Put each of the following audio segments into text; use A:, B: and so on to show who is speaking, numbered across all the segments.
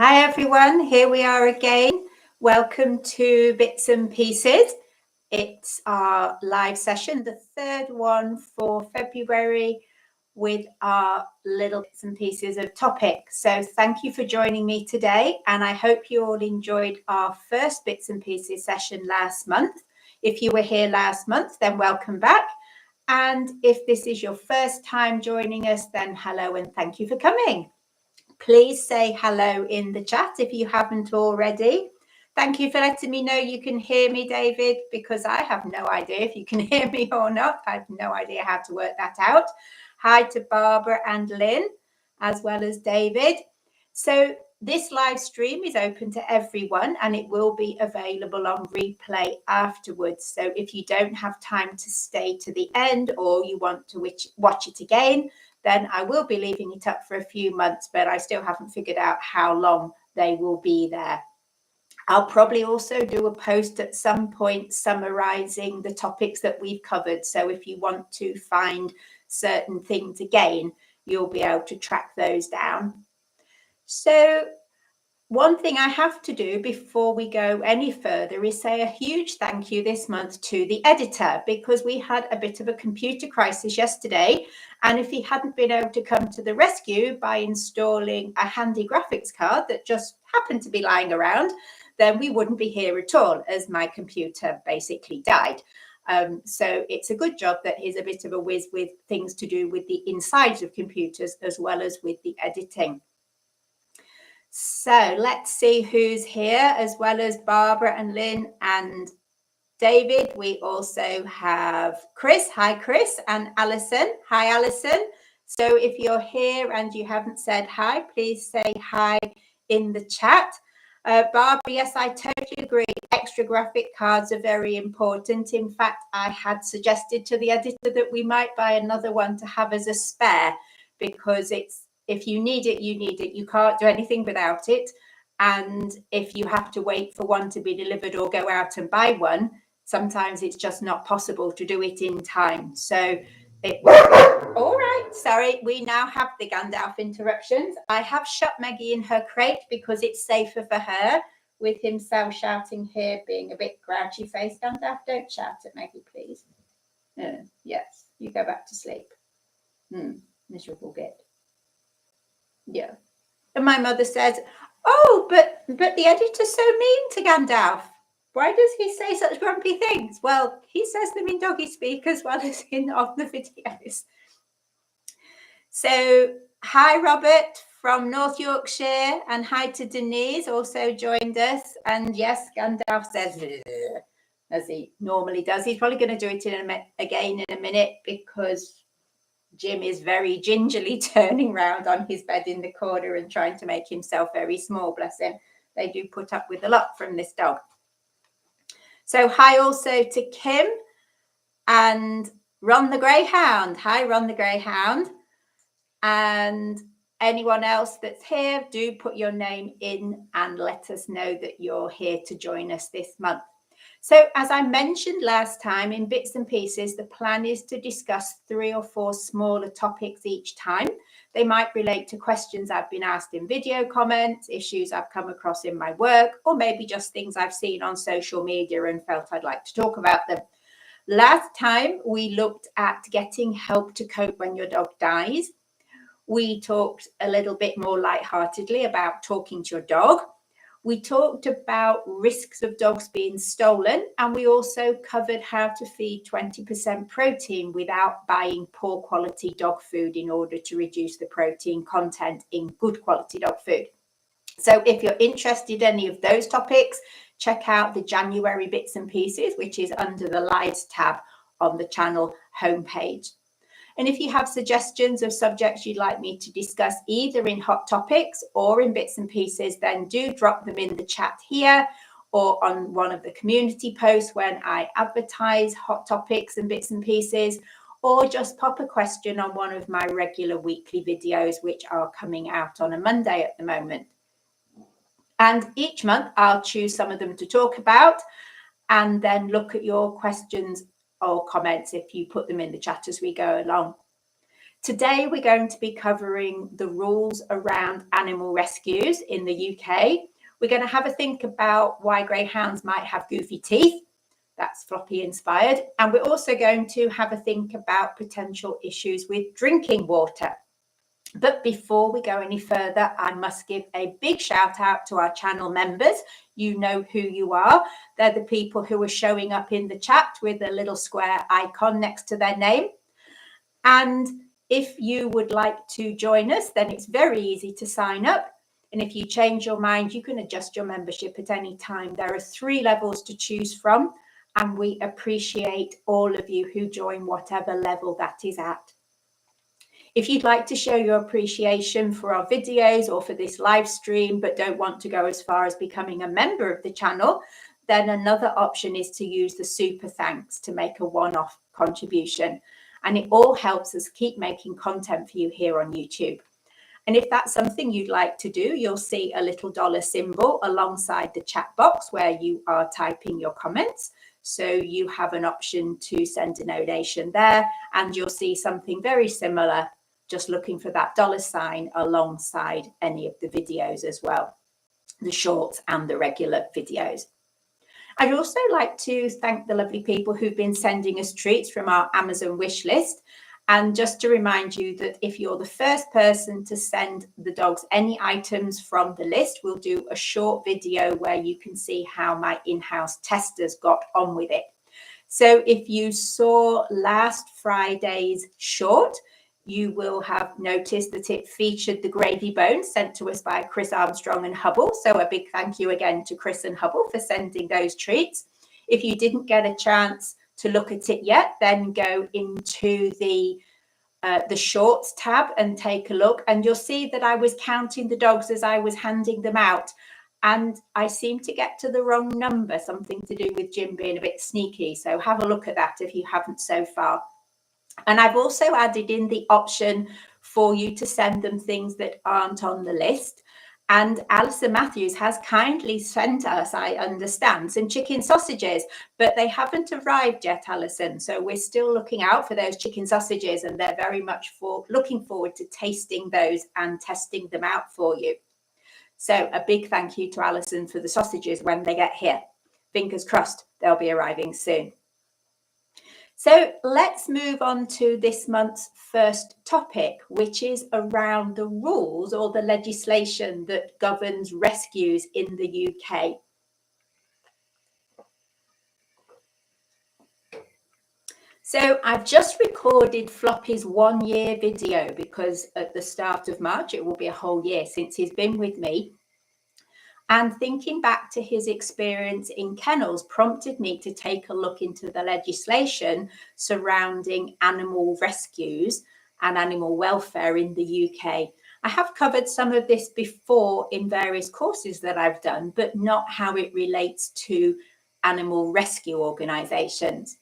A: Hi everyone, here we are again. Welcome to Bits and Pieces. It's our live session, the third one for February with our little bits and pieces of topics. So thank you for joining me today, and I hope you all enjoyed our first Bits and Pieces session last month. If you were here last month, then welcome back. And if this is your first time joining us, then hello and thank you for coming. Please say hello in the chat if you haven't already. Thank you for letting me know you can hear me, David, because I have no idea if you can hear me or not. I have no idea how to work that out. Hi to Barbara and Lynn, as well as David. So this live stream is open to everyone and it will be available on replay afterwards. So if you don't have time to stay to the end or you want to watch it again, then I will be leaving it up for a few months, but I still haven't figured out how long they will be there. I'll probably also do a post at some point summarizing the topics that we've covered. So if you want to find certain things again, you'll be able to track those down. So one thing I have to do before we go any further is say a huge thank you this month to the editor, because we had a bit of a computer crisis yesterday. And if he hadn't been able to come to the rescue by installing a handy graphics card that just happened to be lying around, then we wouldn't be here at all, as my computer basically died. So it's a good job that he's a bit of a whiz with things to do with the insides of computers as well as with the editing. So let's see who's here, as well as Barbara and Lynn and David. We also have Chris. Hi, Chris, and Alison. Hi, Alison. So if you're here and you haven't said hi, please say hi in the chat. Barbara, yes, I totally agree. Extra graphic cards are very important. In fact, I had suggested to the editor that we might buy another one to have as a spare, because if you need it, you need it. You can't do anything without it. And if you have to wait for one to be delivered or go out and buy one, sometimes it's just not possible to do it in time. So all right, sorry, we now have the Gandalf interruptions. I have shut Maggie in her crate because it's safer for her, with himself shouting here, being a bit grouchy faced. Gandalf, don't shout at Maggie, please. Yes, you go back to sleep. Miserable git. Yeah. And my mother says, oh, but the editor's so mean to Gandalf. Why does he say such grumpy things? Well, he says them in doggy speak as well as on the videos. So hi, Robert from North Yorkshire, and hi to Denise, also joined us. And yes, Gandalf says, as he normally does. He's probably going to do it again in a minute, because Jim is very gingerly turning round on his bed in the corner and trying to make himself very small, bless him. They do put up with a lot from this dog. So hi also to Kim and Ron the Greyhound. Hi, Ron the Greyhound. And anyone else that's here, do put your name in and let us know that you're here to join us this month. So as I mentioned last time, in Bits and Pieces, the plan is to discuss 3 or 4 smaller topics each time. They might relate to questions I've been asked in video comments, issues I've come across in my work, or maybe just things I've seen on social media and felt I'd like to talk about them. Last time, we looked at getting help to cope when your dog dies. We talked a little bit more lightheartedly about talking to your dog. We talked about risks of dogs being stolen, and we also covered how to feed 20% protein without buying poor quality dog food in order to reduce the protein content in good quality dog food. So if you're interested in any of those topics, check out the January Bits and Pieces, which is under the Lives tab on the channel homepage. And if you have suggestions of subjects you'd like me to discuss either in Hot Topics or in Bits and Pieces, then do drop them in the chat here or on one of the community posts when I advertise Hot Topics and Bits and Pieces, or just pop a question on one of my regular weekly videos, which are coming out on a Monday at the moment. And each month I'll choose some of them to talk about and then look at your questions or comments if you put them in the chat as we go along. Today, we're going to be covering the rules around animal rescues in the UK. We're going to have a think about why greyhounds might have goofy teeth. That's Floppy inspired. And we're also going to have a think about potential issues with drinking water. But before we go any further, I must give a big shout out to our channel members. You know who you are. They're the people who are showing up in the chat with a little square icon next to their name. And if you would like to join us, then it's very easy to sign up. And if you change your mind, you can adjust your membership at any time. There are 3 levels to choose from, and we appreciate all of you who join whatever level that is at. If you'd like to show your appreciation for our videos or for this live stream, but don't want to go as far as becoming a member of the channel, then another option is to use the super thanks to make a one-off contribution. And it all helps us keep making content for you here on YouTube. And if that's something you'd like to do, you'll see a little dollar symbol alongside the chat box where you are typing your comments. So you have an option to send a donation there, and you'll see something very similar, just looking for that $sign alongside any of the videos as well, the shorts and the regular videos. I'd also like to thank the lovely people who've been sending us treats from our Amazon wish list. And just to remind you that if you're the first person to send the dogs any items from the list, we'll do a short video where you can see how my in-house testers got on with it. So if you saw last Friday's short, you will have noticed that it featured the gravy bones sent to us by Chris Armstrong and Hubble. So a big thank you again to Chris and Hubble for sending those treats. If you didn't get a chance to look at it yet, then go into the shorts tab and take a look, and you'll see that I was counting the dogs as I was handing them out, and I seem to get to the wrong number, something to do with Jim being a bit sneaky. So have a look at that if you haven't so far. And I've also added in the option for you to send them things that aren't on the list. And Alison Matthews has kindly sent us, I understand, some chicken sausages, but they haven't arrived yet, Alison. So we're still looking out for those chicken sausages, and they're very much looking forward to tasting those and testing them out for you. So a big thank you to Alison for the sausages when they get here. Fingers crossed, they'll be arriving soon. So let's move on to this month's first topic, which is around the rules or the legislation that governs rescues in the UK. So I've just recorded Floppy's 1-year video because at the start of March, it will be a whole year since he's been with me. And thinking back to his experience in kennels prompted me to take a look into the legislation surrounding animal rescues and animal welfare in the UK. I have covered some of this before in various courses that I've done, but not how it relates to animal rescue organisations.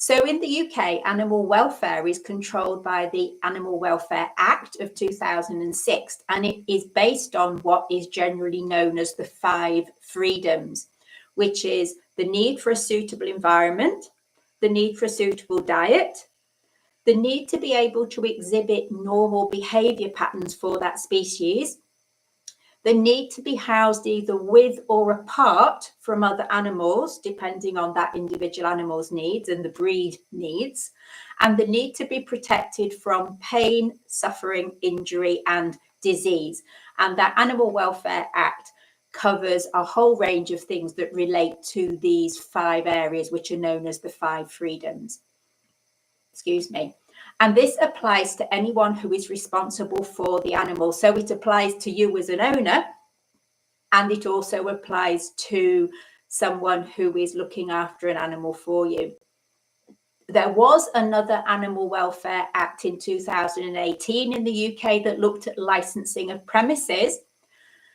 A: So in the UK, animal welfare is controlled by the Animal Welfare Act of 2006, and it is based on what is generally known as the 5 freedoms, which is the need for a suitable environment, the need for a suitable diet, the need to be able to exhibit normal behaviour patterns for that species, the need to be housed either with or apart from other animals, depending on that individual animal's needs and the breed needs, and the need to be protected from pain, suffering, injury, and disease. And that Animal Welfare Act covers a whole range of things that relate to these 5 areas, which are known as the 5 freedoms. Excuse me. And this applies to anyone who is responsible for the animal. So it applies to you as an owner, and it also applies to someone who is looking after an animal for you. There was another Animal Welfare Act in 2018 in the UK that looked at licensing of premises.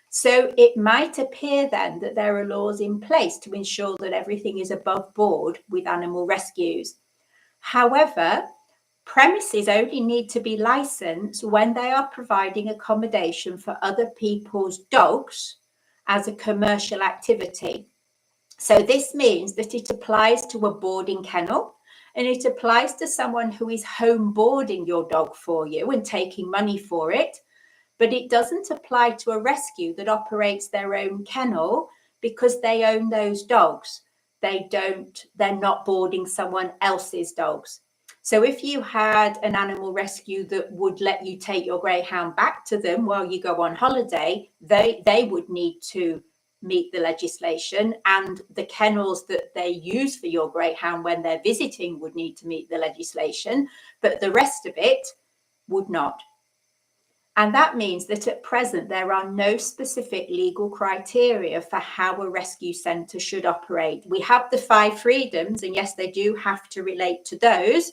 A: So it might appear then that there are laws in place to ensure that everything is above board with animal rescues. However, premises only need to be licensed when they are providing accommodation for other people's dogs as a commercial activity. So this means that it applies to a boarding kennel, and it applies to someone who is home boarding your dog for you and taking money for it. But it doesn't apply to a rescue that operates their own kennel because they own those dogs. They're not boarding someone else's dogs. So if you had an animal rescue that would let you take your greyhound back to them while you go on holiday, they would need to meet the legislation, and the kennels that they use for your greyhound when they're visiting would need to meet the legislation, but the rest of it would not. And that means that at present, there are no specific legal criteria for how a rescue centre should operate. We have the 5 freedoms, and yes, they do have to relate to those,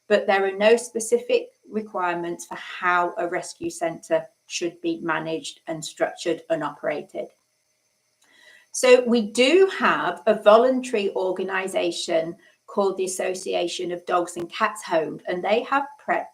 A: but there are no specific requirements for how a rescue centre should be managed and structured and operated. So we do have a voluntary organisation called the Association of Dogs and Cats Home, and they have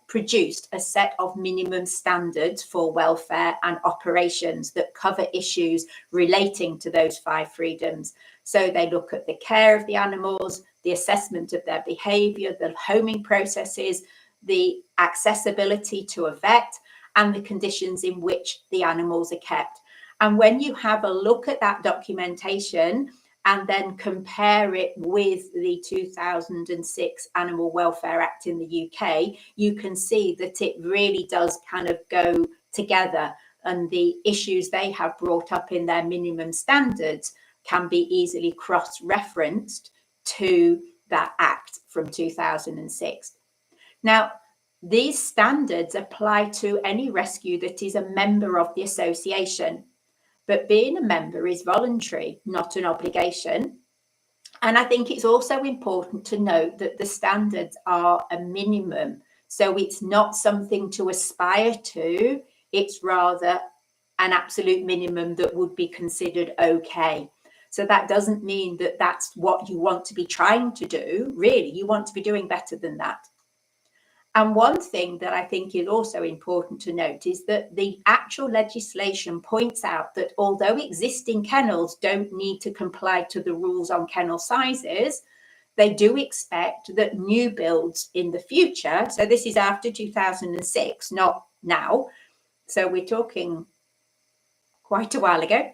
A: produced a set of minimum standards for welfare and operations that cover issues relating to those 5 freedoms. So they look at the care of the animals, the assessment of their behaviour, the homing processes, the accessibility to a vet, and the conditions in which the animals are kept. And when you have a look at that documentation and then compare it with the 2006 Animal Welfare Act in the UK, you can see that it really does kind of go together, and the issues they have brought up in their minimum standards can be easily cross-referenced to that act from 2006. Now, these standards apply to any rescue that is a member of the association. But being a member is voluntary, not an obligation. And I think it's also important to note that the standards are a minimum. So it's not something to aspire to, it's rather an absolute minimum that would be considered okay. So that doesn't mean that that's what you want to be trying to do. Really, you want to be doing better than that. And one thing that I think is also important to note is that the actual legislation points out that although existing kennels don't need to comply to the rules on kennel sizes, they do expect that new builds in the future, so this is after 2006, not now, so we're talking quite a while ago,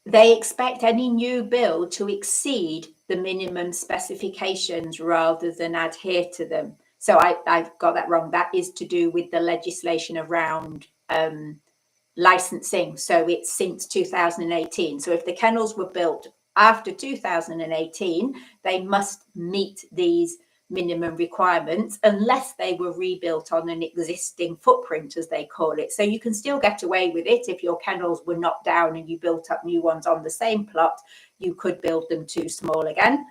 A: they expect any new build to exceed the minimum specifications rather than adhere to them. So I got that wrong. That is to do with the legislation around licensing. So it's since 2018. So if the kennels were built after 2018, they must meet these minimum requirements unless they were rebuilt on an existing footprint, as they call it. So you can still get away with it if your kennels were knocked down and you built up new ones on the same plot. You could build them too small again,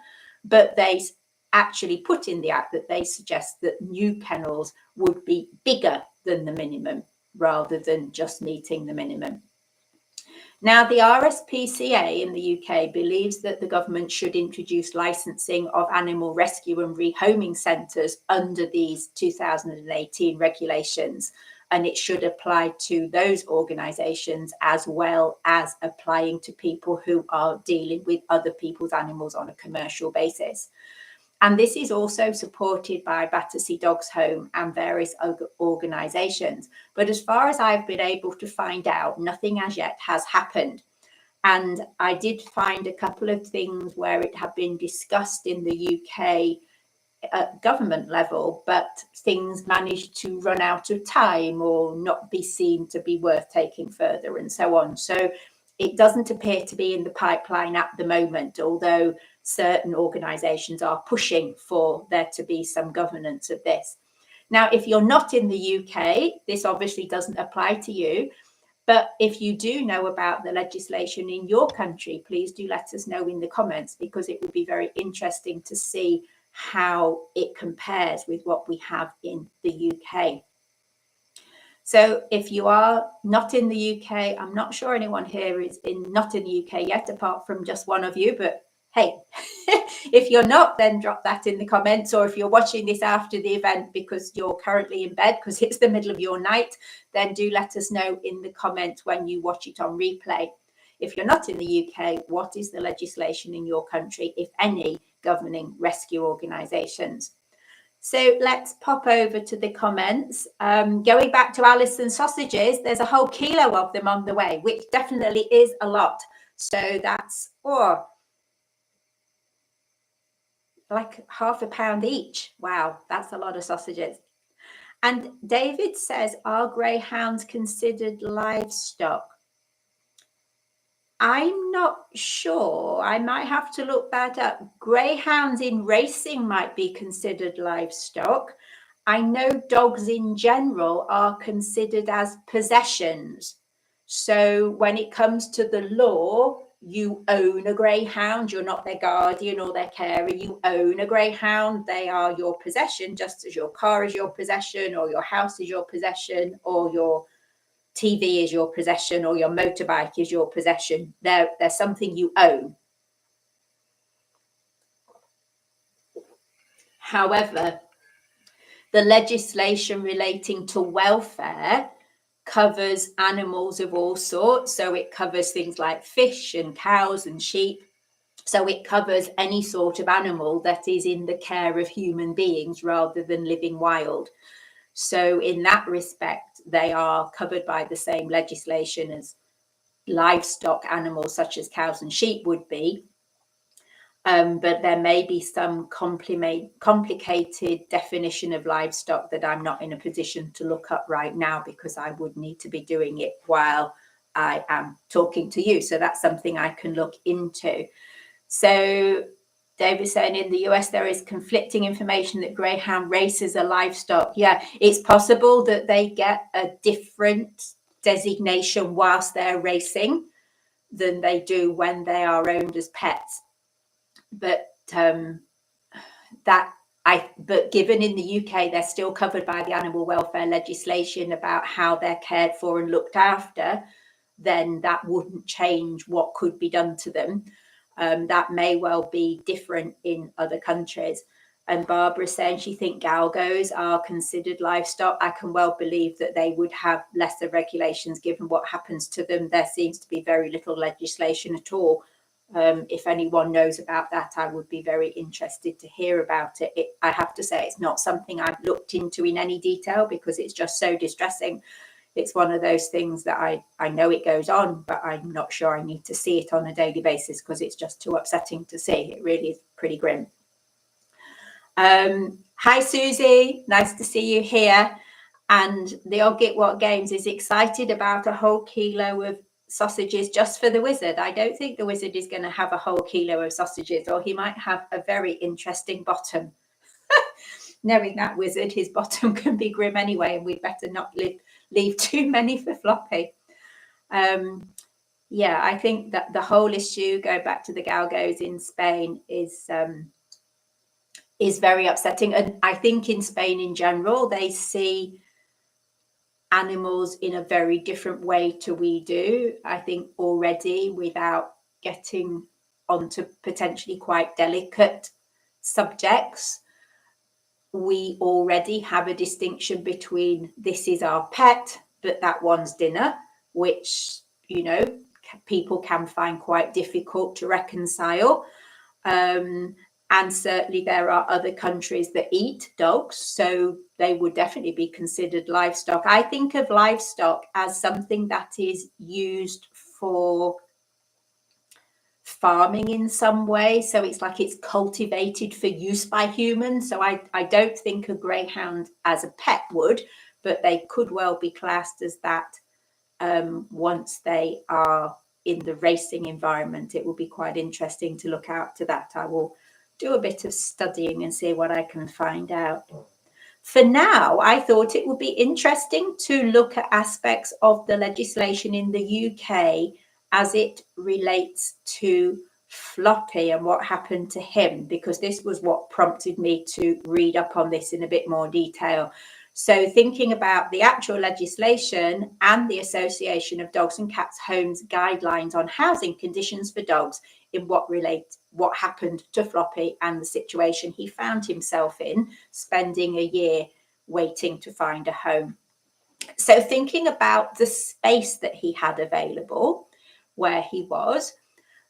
A: but they actually put in the act that they suggest that new kennels would be bigger than the minimum rather than just meeting the minimum. Now, the RSPCA in the UK believes that the government should introduce licensing of animal rescue and rehoming centres under these 2018 regulations, and it should apply to those organisations as well as applying to people who are dealing with other people's animals on a commercial basis. And this is also supported by Battersea Dogs Home and various other organisations. But as far as I've been able to find out, nothing as yet has happened. And I did find a couple of things where it had been discussed in the UK at government level, but things managed to run out of time or not be seen to be worth taking further and so on. So it doesn't appear to be in the pipeline at the moment, although certain organisations are pushing for there to be some governance of this. Now, if you're not in the UK, this obviously doesn't apply to you, but if you do know about the legislation in your country, please do let us know in the comments, because it would be very interesting to see how it compares with what we have in the UK. So if you are not in the UK, I'm not sure anyone here is not in the UK yet, apart from just one of you, but hey, if you're not, then drop that in the comments. Or if you're watching this after the event because you're currently in bed because it's the middle of your night, then do let us know in the comments when you watch it on replay. If you're not in the UK, what is the legislation in your country, if any, governing rescue organisations. So let's pop over to the comments. Going back to Alison's sausages, there's a whole kilo of them on the way, which definitely is a lot. So that's like £0.5 each. Wow, that's a lot of sausages. And David says, are greyhounds considered livestock? I'm not sure. I might have to look that up. Greyhounds in racing might be considered livestock. I know dogs in general are considered as possessions. So when it comes to the law, you own a greyhound. You're not their guardian or their carer. You own a greyhound. They are your possession, just as your car is your possession, or your house is your possession, or your TV is your possession, or your motorbike is your possession. They're something you own. However, the legislation relating to welfare covers animals of all sorts. So it covers things like fish and cows and sheep. So it covers any sort of animal that is in the care of human beings rather than living wild. So in that respect, they are covered by the same legislation as livestock animals such as cows and sheep would be. But there may be some complicated definition of livestock that I'm not in a position to look up right now, because I would need to be doing it while I am talking to you. So that's something I can look into. So David's saying in the US, there is conflicting information that greyhound races are livestock. Yeah, it's possible that they get a different designation whilst they're racing than they do when they are owned as pets. But but given in the UK, they're still covered by the animal welfare legislation about how they're cared for and looked after, then that wouldn't change what could be done to them. That may well be different in other countries. And Barbara's saying she thinks galgos are considered livestock. I can well believe that they would have lesser regulations given what happens to them. There seems to be very little legislation at all. If anyone knows about that, I would be very interested to hear about it. I have to say, it's not something I've looked into in any detail because it's just so distressing. It's one of those things that I know it goes on, but I'm not sure I need to see it on a daily basis because it's just too upsetting to see. It really is pretty grim. Hi, Susie. Nice to see you here. And the Old Git What Games is excited about a whole kilo of sausages just for the wizard. I don't think the wizard is going to have a whole kilo of sausages, or he might have a very interesting bottom. Knowing that wizard, his bottom can be grim anyway, and we'd better not leave too many for Floppy. Yeah, I think that the whole issue, go back to the galgos in Spain, is very upsetting. And I think in Spain in general, they see animals in a very different way to we do. I think already, without getting onto potentially quite delicate subjects, we already have a distinction between this is our pet, but that one's dinner, which, you know, people can find quite difficult to reconcile. And certainly there are other countries that eat dogs, so they would definitely be considered livestock. I think of livestock as something that is used for farming in some way. So it's like it's cultivated for use by humans. So I don't think a greyhound as a pet would, but they could well be classed as that once they are in the racing environment. It will be quite interesting to look out to that. I will do a bit of studying and see what I can find out. For now, I thought it would be interesting to look at aspects of the legislation in the UK as it relates to Floppy and what happened to him, because this was what prompted me to read up on this in a bit more detail. So thinking about the actual legislation and the Association of Dogs and Cats Homes guidelines on housing conditions for dogs in what happened to Floppy and the situation he found himself in, spending a year waiting to find a home. So thinking about the space that he had available where he was,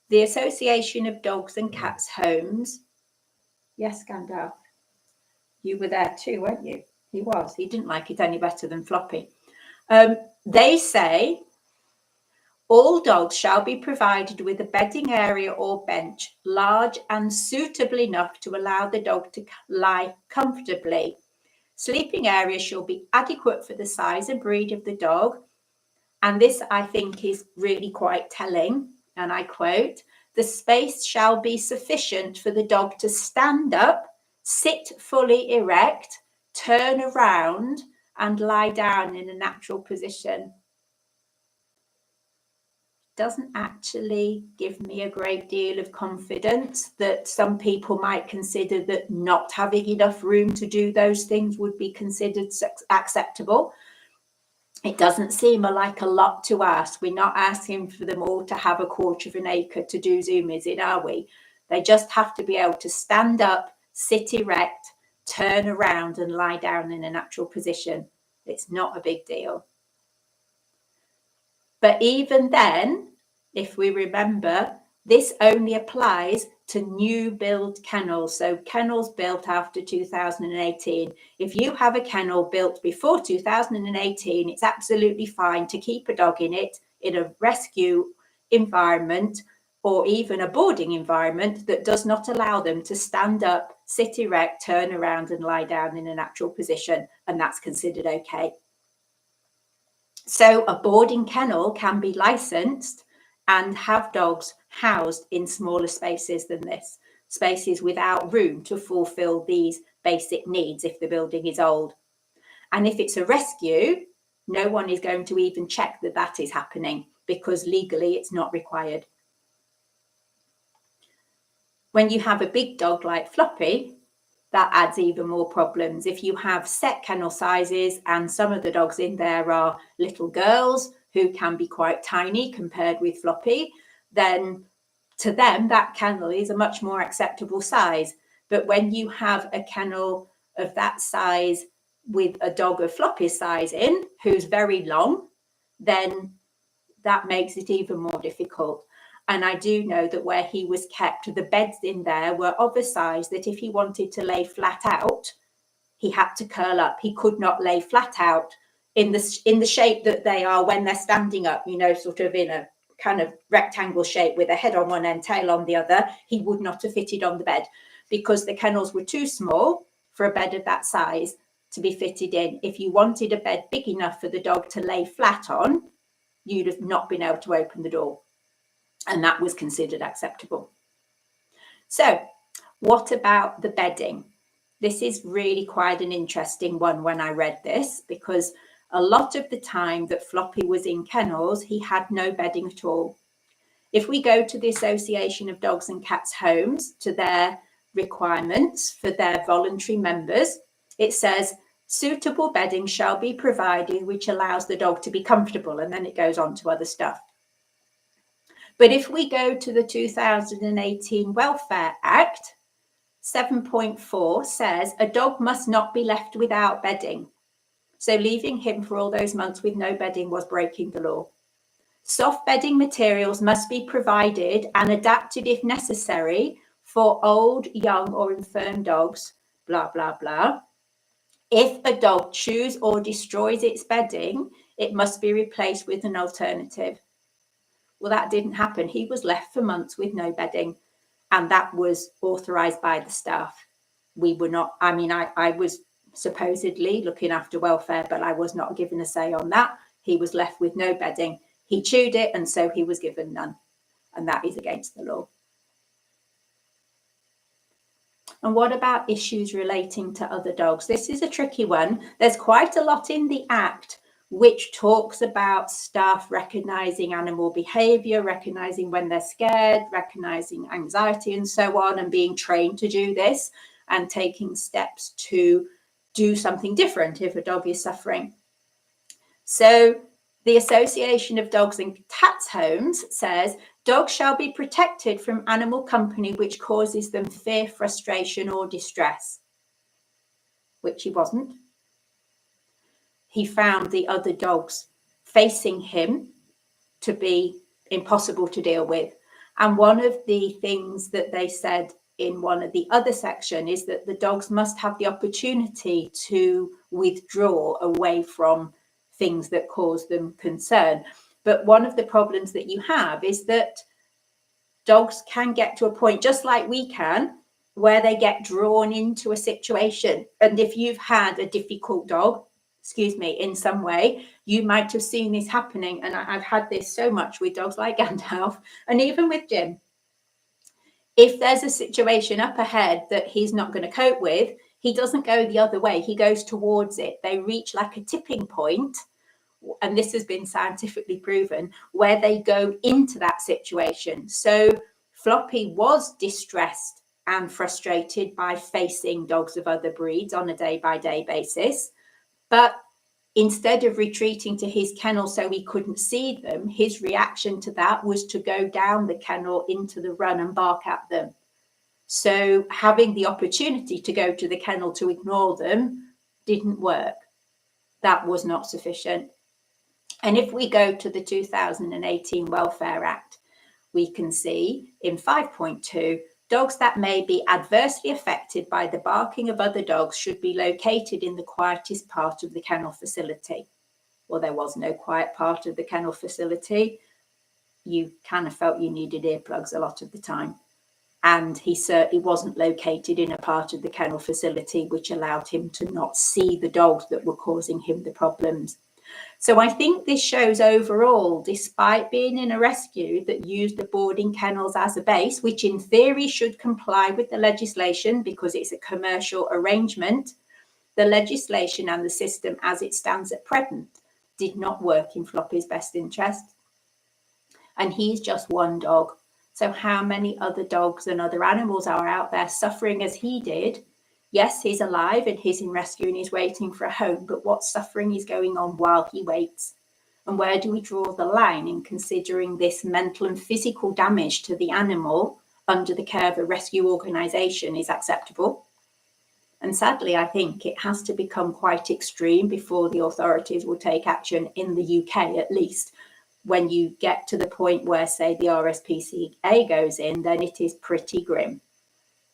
A: the Association of Dogs and Cats Homes Yes, Gandalf. You were there too, weren't you? He was. He didn't like it any better than Floppy. They say all dogs shall be provided with a bedding area or bench large and suitable enough to allow the dog to lie comfortably. Sleeping areas shall be adequate for the size and breed of the dog. And this, I think, is really quite telling. And I quote, the space shall be sufficient for the dog to stand up, sit fully erect, turn around, and lie down in a natural position. Doesn't actually give me a great deal of confidence that some people might consider that not having enough room to do those things would be considered acceptable. It doesn't seem like a lot to ask. We're not asking for them all to have a quarter of an acre to do zoomies in, are we? They just have to be able to stand up, sit erect, turn around and lie down in a natural position. It's not a big deal. But even then, if we remember, this only applies to new build kennels. So kennels built after 2018. If you have a kennel built before 2018, it's absolutely fine to keep a dog in it in a rescue environment or even a boarding environment that does not allow them to stand up, sit erect, turn around and lie down in a natural position. And that's considered okay. So a boarding kennel can be licensed and have dogs housed in smaller spaces than this, spaces without room to fulfill these basic needs if the building is old. And if it's a rescue, no one is going to even check that that is happening because legally it's not required. When you have a big dog like Floppy, that adds even more problems. If you have set kennel sizes and some of the dogs in there are little girls who can be quite tiny compared with Floppy, then to them that kennel is a much more acceptable size. But when you have a kennel of that size with a dog of Floppy's size in, who's very long, then that makes it even more difficult. And I do know that where he was kept, the beds in there were of a size that if he wanted to lay flat out, he had to curl up. He could not lay flat out in the shape that they are when they're standing up, you know, sort of in a kind of rectangle shape with a head on one end, tail on the other. He would not have fitted on the bed because the kennels were too small for a bed of that size to be fitted in. If you wanted a bed big enough for the dog to lay flat on, you'd have not been able to open the door. And that was considered acceptable. So what about the bedding? This is really quite an interesting one when I read this, because a lot of the time that Floppy was in kennels, he had no bedding at all. If we go to the Association of Dogs and Cats Homes, to their requirements for their voluntary members, it says suitable bedding shall be provided which allows the dog to be comfortable, and then it goes on to other stuff. But if we go to the 2018 Welfare Act, 7.4 says a dog must not be left without bedding. So leaving him for all those months with no bedding was breaking the law. Soft bedding materials must be provided and adapted if necessary for old, young or infirm dogs, blah, blah, blah. If a dog chews or destroys its bedding, it must be replaced with an alternative. Well, that didn't happen. He was left for months with no bedding, and that was authorised by the staff. We were not, I mean, I was supposedly looking after welfare, but I was not given a say on that. He was left with no bedding. He chewed it, and so he was given none. And that is against the law. And what about issues relating to other dogs? This is a tricky one. There's quite a lot in the Act which talks about staff recognising animal behaviour, recognising when they're scared, recognising anxiety and so on, and being trained to do this and taking steps to do something different if a dog is suffering. So the Association of Dogs and Cats Homes says dogs shall be protected from animal company which causes them fear, frustration or distress, which he wasn't. He found the other dogs facing him to be impossible to deal with. And one of the things that they said in one of the other section is that the dogs must have the opportunity to withdraw away from things that cause them concern. But one of the problems that you have is that dogs can get to a point, just like we can, where they get drawn into a situation. And if you've had a difficult dog, in some way, you might have seen this happening. And I've had this so much with dogs like Gandalf and even with Jim. If there's a situation up ahead that he's not going to cope with, he doesn't go the other way. He goes towards it. They reach like a tipping point, and this has been scientifically proven, where they go into that situation. So Floppy was distressed and frustrated by facing dogs of other breeds on a day-by-day basis. But instead of retreating to his kennel so he couldn't see them, his reaction to that was to go down the kennel into the run and bark at them. So having the opportunity to go to the kennel to ignore them didn't work. That was not sufficient. And if we go to the 2018 Welfare Act, we can see in 5.2, dogs that may be adversely affected by the barking of other dogs should be located in the quietest part of the kennel facility. Well, there was no quiet part of the kennel facility. You kind of felt you needed earplugs a lot of the time. And he certainly wasn't located in a part of the kennel facility which allowed him to not see the dogs that were causing him the problems. So I think this shows overall, despite being in a rescue that used the boarding kennels as a base, which in theory should comply with the legislation because it's a commercial arrangement, the legislation and the system as it stands at present did not work in Floppy's best interest. And he's just one dog. So how many other dogs and other animals are out there suffering as he did? Yes, he's alive and he's in rescue and he's waiting for a home, but what suffering is going on while he waits? And where do we draw the line in considering this mental and physical damage to the animal under the care of a rescue organisation is acceptable? And sadly, I think it has to become quite extreme before the authorities will take action in the UK, at least. When you get to the point where, say, the RSPCA goes in, then it is pretty grim.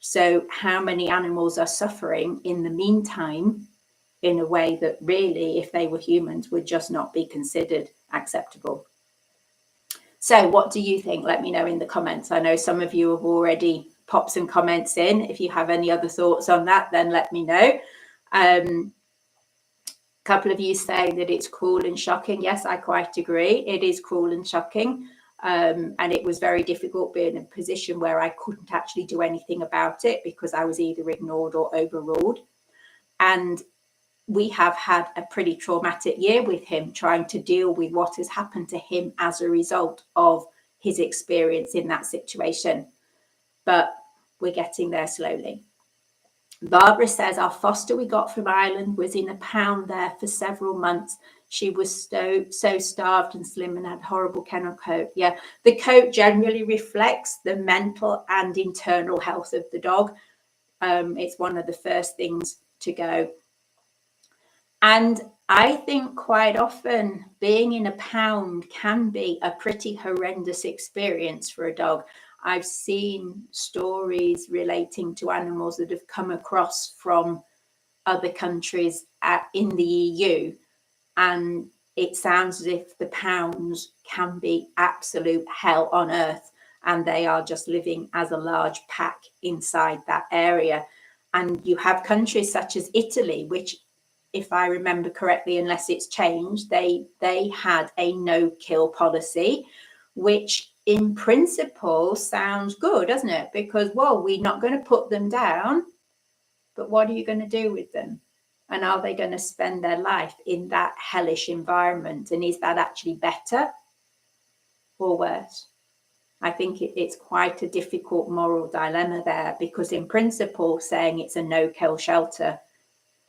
A: So how many animals are suffering in the meantime in a way that really, if they were humans, would just not be considered acceptable? So what do you think? Let me know in the comments. I know some of you have already popped some comments in. If you have any other thoughts on that, then let me know. A couple of you say that it's cruel and shocking. Yes, I quite agree. It is cruel and shocking. And it was very difficult being in a position where I couldn't actually do anything about it because I was either ignored or overruled. And we have had a pretty traumatic year with him, trying to deal with what has happened to him as a result of his experience in that situation. But we're getting there slowly. Barbara says, our foster we got from Ireland was in a pound there for several months. She was so starved and slim and had horrible kennel coat. Yeah, the coat generally reflects the mental and internal health of the dog. It's one of the first things to go. And I think quite often being in a pound can be a pretty horrendous experience for a dog. I've seen stories relating to animals that have come across from other countries in the EU. And it sounds as if the pounds can be absolute hell on earth. And they are just living as a large pack inside that area. And you have countries such as Italy, which, if I remember correctly, unless it's changed, they had a no-kill policy, which in principle sounds good, doesn't it? Because, well, we're not going to put them down, but what are you going to do with them? And are they going to spend their life in that hellish environment? And is that actually better or worse? I think it's quite a difficult moral dilemma there, because in principle, saying it's a no-kill shelter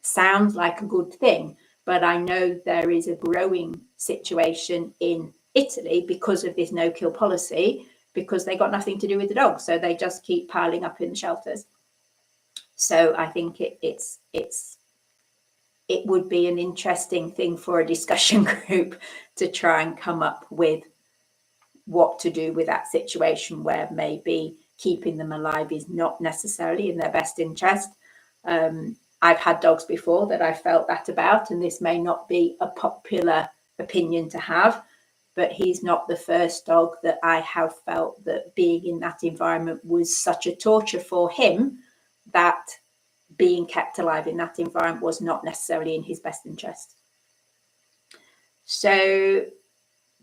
A: sounds like a good thing. But I know there is a growing situation in Italy because of this no-kill policy, because they got nothing to do with the dogs. So they just keep piling up in the shelters. So I think it would be an interesting thing for a discussion group to try and come up with what to do with that situation, where maybe keeping them alive is not necessarily in their best interest. I've had dogs before that I felt that about, and this may not be a popular opinion to have, but he's not the first dog that I have felt that being in that environment was such a torture for him that being kept alive in that environment was not necessarily in his best interest. So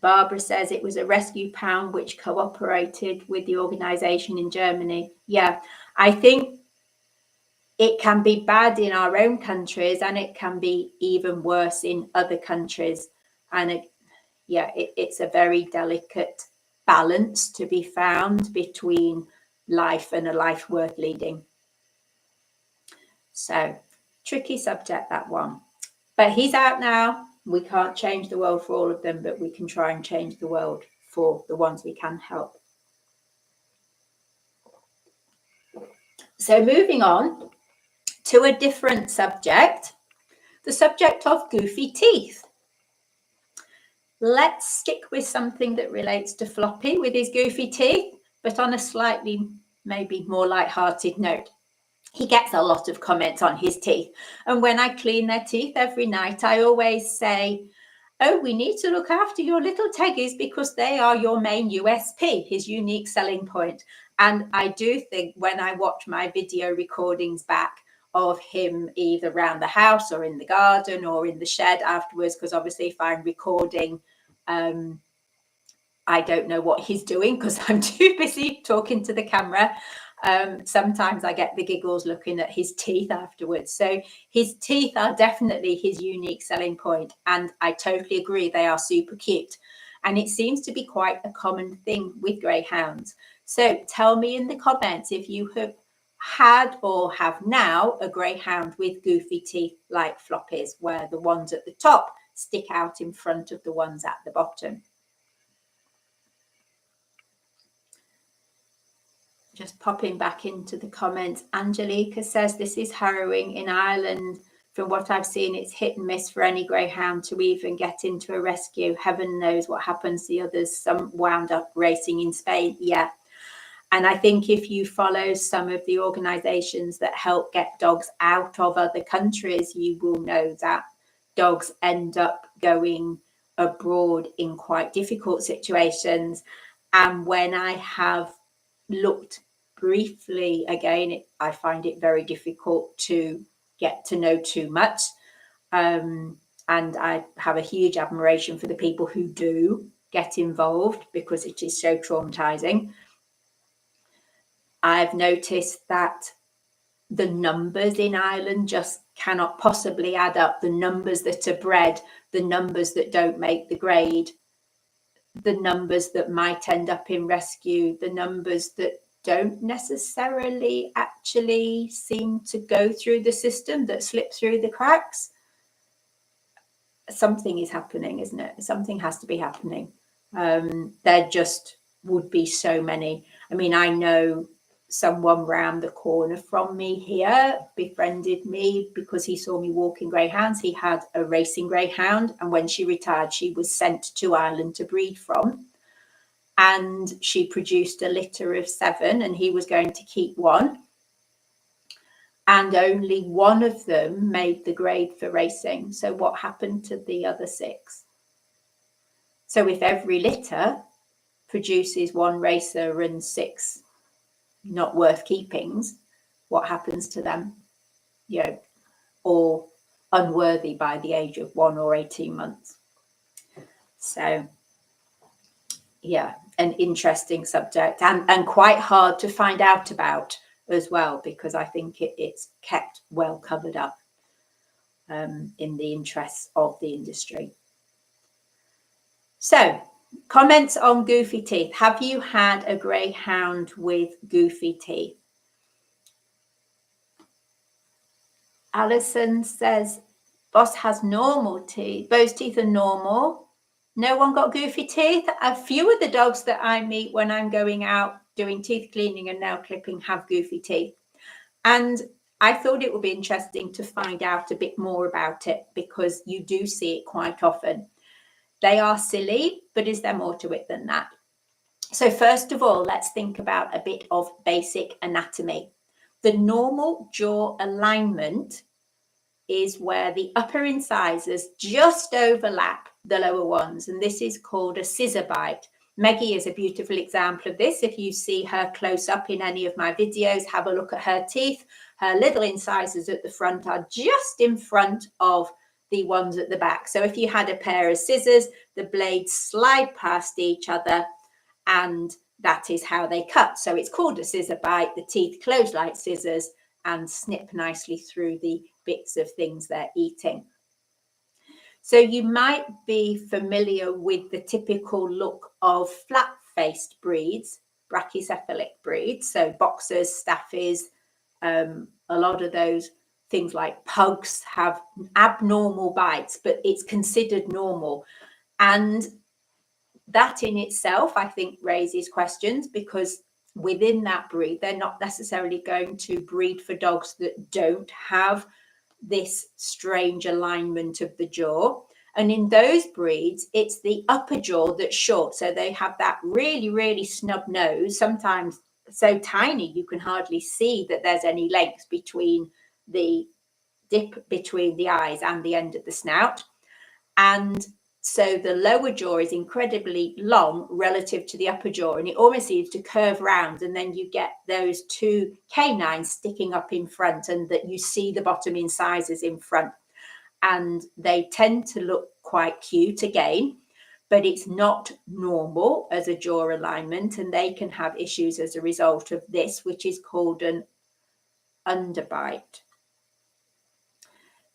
A: Barbara says it was a rescue pound which cooperated with the organisation in Germany. Yeah, I think it can be bad in our own countries and it can be even worse in other countries. And it's a very delicate balance to be found between life and a life worth leading. So tricky subject, that one. But he's out now. We can't change the world for all of them, but we can try and change the world for the ones we can help. So moving on to a different subject, the subject of goofy teeth. Let's stick with something that relates to Floppy with his goofy teeth, but on a slightly maybe more light-hearted note. He gets a lot of comments on his teeth. And when I clean their teeth every night, I always say, oh, we need to look after your little Teggies because they are your main USP, his unique selling point. And I do think when I watch my video recordings back of him either around the house or in the garden or in the shed afterwards, because obviously if I'm recording, I don't know what he's doing because I'm too busy talking to the camera. Sometimes I get the giggles looking at his teeth afterwards. So his teeth are definitely his unique selling point. And I totally agree, they are super cute. And it seems to be quite a common thing with greyhounds. So tell me in the comments if you have had or have now a greyhound with goofy teeth like Floppy's, where the ones at the top stick out in front of the ones at the bottom. Just popping back into the comments, Angelica says this is harrowing in Ireland. From what I've seen, it's hit and miss for any greyhound to even get into a rescue. Heaven knows what happens to the others. Some wound up racing in Spain. Yeah. And I think if you follow some of the organisations that help get dogs out of other countries, you will know that dogs end up going abroad in quite difficult situations. And when I have looked briefly again, I find it very difficult to get to know too much. And I have a huge admiration for the people who do get involved because it is so traumatizing. I've noticed that the numbers in Ireland just cannot possibly add up. The numbers that are bred, the numbers that don't make the grade, the numbers that might end up in rescue, the numbers that don't necessarily actually seem to go through the system, that slip through the cracks. Something is happening, isn't it? Something has to be happening. There just would be so many. I mean, I know someone round the corner from me here befriended me because he saw me walking greyhounds. He had a racing greyhound, and when she retired, she was sent to Ireland to breed from. And she produced a litter of 7, and he was going to keep one. And only one of them made the grade for racing. So what happened to the other 6? So if every litter produces 1 racer and 6 not worth keepings, what happens to them? You know, or unworthy by the age of 1 or 18 months. So yeah, an interesting subject and quite hard to find out about as well, because I think it's kept well covered up in the interests of the industry. So comments on goofy teeth. Have you had a greyhound with goofy teeth? Alison says, Boss has normal teeth. Bo's teeth are normal. No one got goofy teeth. A few of the dogs that I meet when I'm going out doing teeth cleaning and nail clipping have goofy teeth. And I thought it would be interesting to find out a bit more about it because you do see it quite often. They are silly, but is there more to it than that? So first of all, let's think about a bit of basic anatomy. The normal jaw alignment is where the upper incisors just overlap the lower ones, and this is called a scissor bite. Meggie is a beautiful example of this. If you see her close up in any of my videos, have a look at her teeth. Her little incisors at the front are just in front of the ones at the back. So if you had a pair of scissors, the blades slide past each other, and that is how they cut. So it's called a scissor bite. The teeth close like scissors and snip nicely through the bits of things they're eating. So you might be familiar with the typical look of flat-faced breeds, brachycephalic breeds, so boxers, staffies, a lot of those things like pugs have abnormal bites, but it's considered normal. And that in itself, I think, raises questions, because within that breed, they're not necessarily going to breed for dogs that don't have this strange alignment of the jaw. And in those breeds, it's the upper jaw that's short. So they have that really, really snub nose, sometimes so tiny you can hardly see that there's any length between the dip between the eyes and the end of the snout. And so the lower jaw is incredibly long relative to the upper jaw, and it almost seems to curve round, and then you get those two canines sticking up in front, and that you see the bottom incisors in front, and they tend to look quite cute again, but it's not normal as a jaw alignment, and they can have issues as a result of this, which is called an underbite.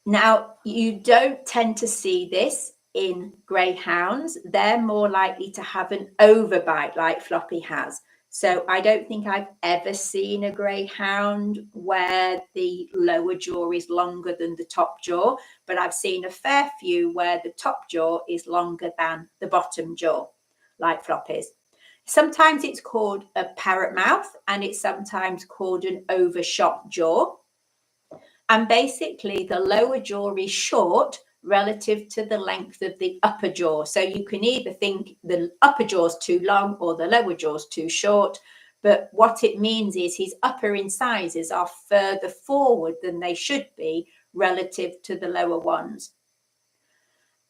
A: Now, you don't tend to see this in greyhounds. They're more likely to have an overbite like Floppy has. So I don't think I've ever seen a greyhound where the lower jaw is longer than the top jaw, but I've seen a fair few where the top jaw is longer than the bottom jaw, like Floppy's. Sometimes it's called a parrot mouth, and it's sometimes called an overshot jaw. And basically, the lower jaw is short relative to the length of the upper jaw. So you can either think the upper jaw's too long or the lower jaw's too short. But what it means is his upper incisors are further forward than they should be relative to the lower ones.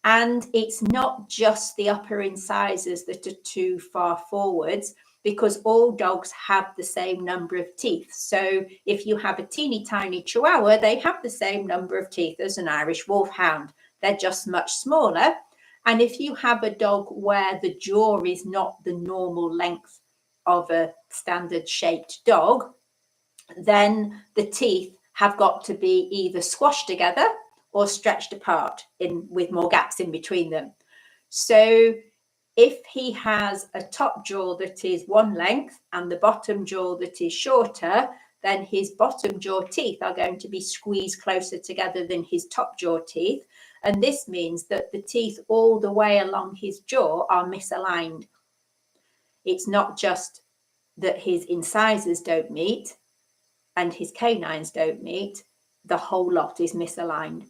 A: And it's not just the upper incisors that are too far forwards, because all dogs have the same number of teeth. So if you have a teeny tiny Chihuahua, they have the same number of teeth as an Irish Wolfhound. They're just much smaller. And if you have a dog where the jaw is not the normal length of a standard shaped dog, then the teeth have got to be either squashed together or stretched apart with more gaps in between them. So if he has a top jaw that is one length and the bottom jaw that is shorter, then his bottom jaw teeth are going to be squeezed closer together than his top jaw teeth. And this means that the teeth all the way along his jaw are misaligned. It's not just that his incisors don't meet and his canines don't meet, the whole lot is misaligned.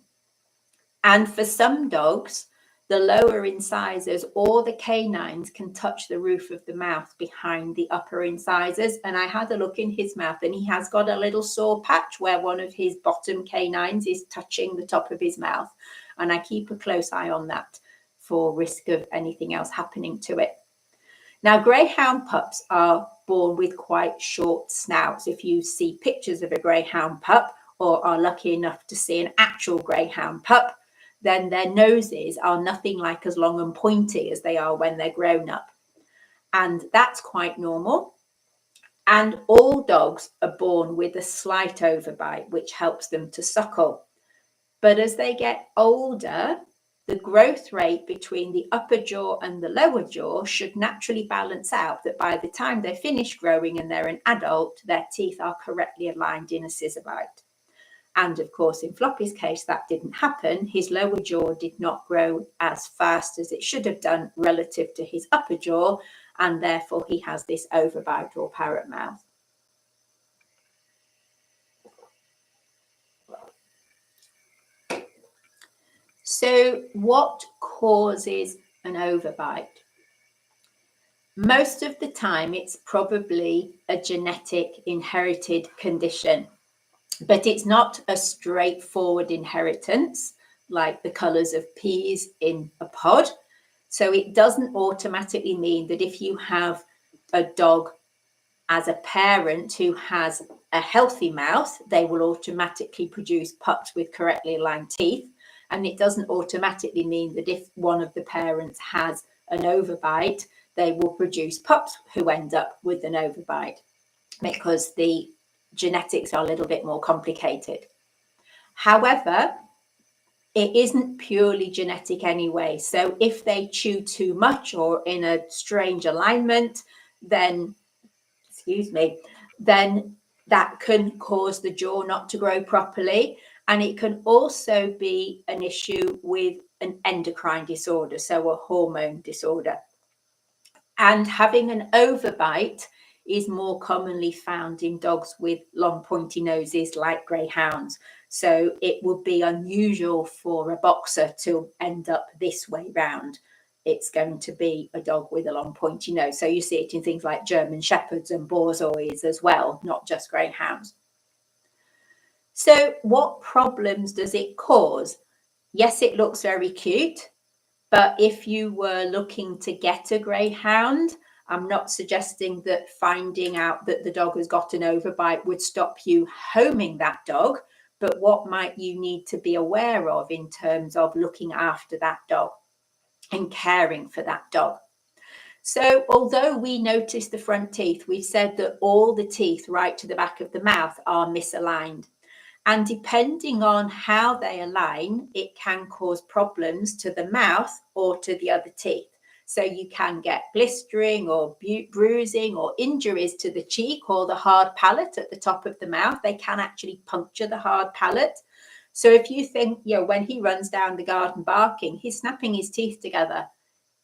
A: And for some dogs, the lower incisors or the canines can touch the roof of the mouth behind the upper incisors. And I had a look in his mouth, and he has got a little sore patch where one of his bottom canines is touching the top of his mouth. And I keep a close eye on that for risk of anything else happening to it. Now, greyhound pups are born with quite short snouts. If you see pictures of a greyhound pup or are lucky enough to see an actual greyhound pup, then their noses are nothing like as long and pointy as they are when they're grown up. And that's quite normal. And all dogs are born with a slight overbite, which helps them to suckle. But as they get older, the growth rate between the upper jaw and the lower jaw should naturally balance out, that by the time they finish growing and they're an adult, their teeth are correctly aligned in a scissor bite. And of course, in Floppy's case, that didn't happen. His lower jaw did not grow as fast as it should have done relative to his upper jaw, and therefore he has this overbite or parrot mouth. So what causes an overbite? Most of the time, it's probably a genetic inherited condition, but it's not a straightforward inheritance like the colours of peas in a pod. So it doesn't automatically mean that if you have a dog as a parent who has a healthy mouth, they will automatically produce pups with correctly aligned teeth. And it doesn't automatically mean that if one of the parents has an overbite, they will produce pups who end up with an overbite, because the genetics are a little bit more complicated. However, it isn't purely genetic anyway. So if they chew too much or in a strange alignment, then that can cause the jaw not to grow properly. And it can also be an issue with an endocrine disorder, so a hormone disorder. And having an overbite is more commonly found in dogs with long pointy noses like greyhounds. So it would be unusual for a boxer to end up this way round. It's going to be a dog with a long pointy nose. So you see it in things like German Shepherds and Borzois as well, not just greyhounds. So what problems does it cause? Yes, it looks very cute, but if you were looking to get a greyhound, I'm not suggesting that finding out that the dog has got an overbite would stop you homing that dog, but what might you need to be aware of in terms of looking after that dog and caring for that dog? So although we notice the front teeth, we've said that all the teeth right to the back of the mouth are misaligned. And depending on how they align, it can cause problems to the mouth or to the other teeth. So you can get blistering or bruising or injuries to the cheek or the hard palate at the top of the mouth. They can actually puncture the hard palate. So if you think, when he runs down the garden barking, he's snapping his teeth together.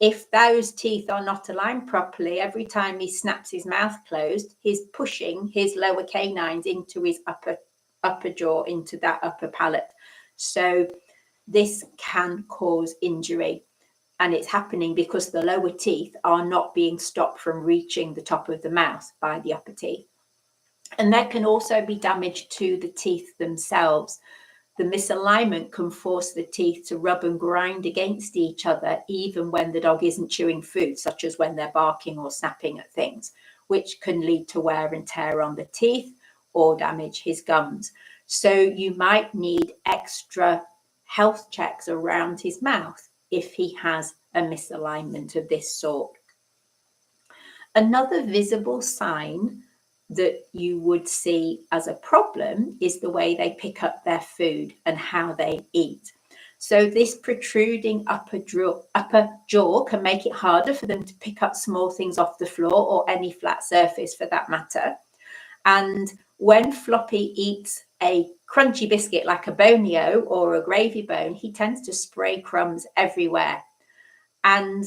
A: If those teeth are not aligned properly, every time he snaps his mouth closed, he's pushing his lower canines into his upper jaw, into that upper palate. So this can cause injury, and it's happening because the lower teeth are not being stopped from reaching the top of the mouth by the upper teeth. And there can also be damage to the teeth themselves. The misalignment can force the teeth to rub and grind against each other, even when the dog isn't chewing food, such as when they're barking or snapping at things, which can lead to wear and tear on the teeth or damage his gums. So you might need extra health checks around his mouth if he has a misalignment of this sort. Another visible sign that you would see as a problem is the way they pick up their food and how they eat. So this protruding upper jaw can make it harder for them to pick up small things off the floor or any flat surface for that matter. And when Floppy eats a crunchy biscuit like a Bonio or a gravy bone, he tends to spray crumbs everywhere. And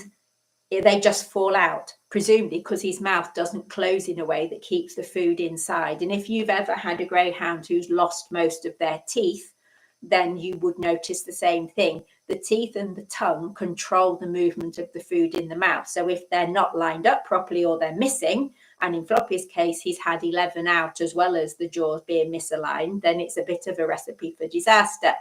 A: they just fall out, presumably because his mouth doesn't close in a way that keeps the food inside. And if you've ever had a greyhound who's lost most of their teeth, then you would notice the same thing. The teeth and the tongue control the movement of the food in the mouth. So if they're not lined up properly or they're missing, and in Floppy's case, he's had 11 out as well as the jaws being misaligned, then it's a bit of a recipe for disaster.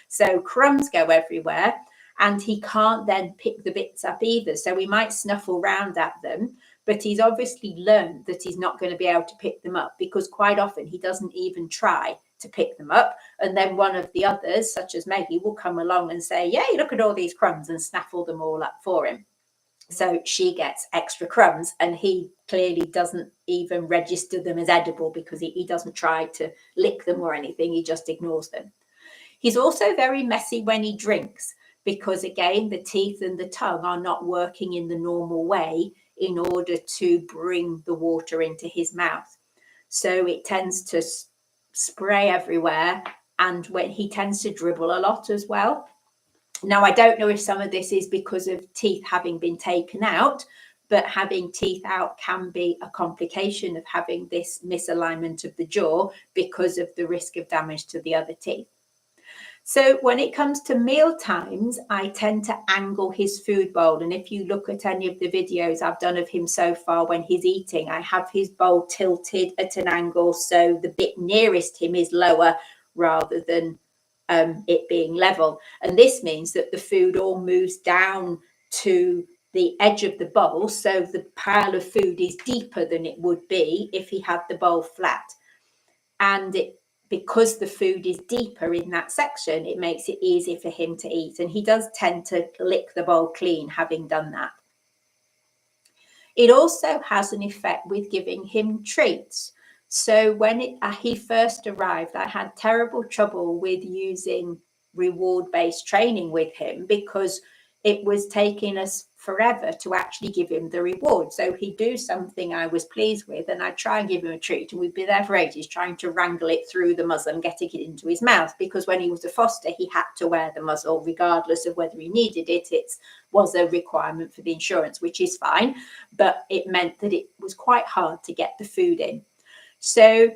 A: So crumbs go everywhere, and he can't then pick the bits up either. So we might snuffle round at them, but he's obviously learned that he's not going to be able to pick them up, because quite often he doesn't even try to pick them up. And then one of the others, such as Maggie, will come along and say, "Yay, look at all these crumbs," and snaffle them all up for him. So she gets extra crumbs, and he clearly doesn't even register them as edible because he doesn't try to lick them or anything. He just ignores them. He's also very messy when he drinks, because again, the teeth and the tongue are not working in the normal way in order to bring the water into his mouth. So it tends to spray everywhere, and when he tends to dribble a lot as well. Now, I don't know if some of this is because of teeth having been taken out, but having teeth out can be a complication of having this misalignment of the jaw because of the risk of damage to the other teeth. So when it comes to meal times, I tend to angle his food bowl. And if you look at any of the videos I've done of him so far when he's eating, I have his bowl tilted at an angle so the bit nearest him is lower rather than it being level. And this means that the food all moves down to the edge of the bowl, so the pile of food is deeper than it would be if he had the bowl flat. And because the food is deeper in that section, it makes it easier for him to eat. And he does tend to lick the bowl clean having done that. It also has an effect with giving him treats. So when he first arrived, I had terrible trouble with using reward-based training with him because it was taking us forever to actually give him the reward. So he'd do something I was pleased with and I'd try and give him a treat, and we'd be there for ages trying to wrangle it through the muzzle and getting it into his mouth, because when he was a foster he had to wear the muzzle regardless of whether he needed it. It was a requirement for the insurance, which is fine, but it meant that it was quite hard to get the food in. So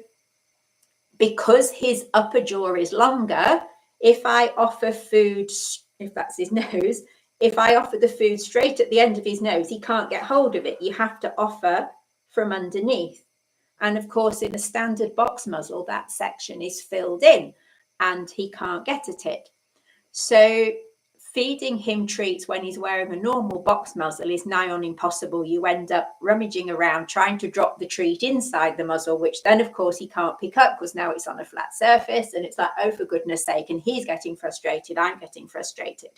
A: because his upper jaw is longer, if I offer food, if that's his nose, if I offer the food straight at the end of his nose, he can't get hold of it. You have to offer from underneath. And of course, in a standard box muzzle, that section is filled in and he can't get at it. So feeding him treats when he's wearing a normal box muzzle is nigh on impossible. You end up rummaging around trying to drop the treat inside the muzzle, which then of course he can't pick up because now it's on a flat surface, and it's like, oh, for goodness sake, and he's getting frustrated, I'm getting frustrated.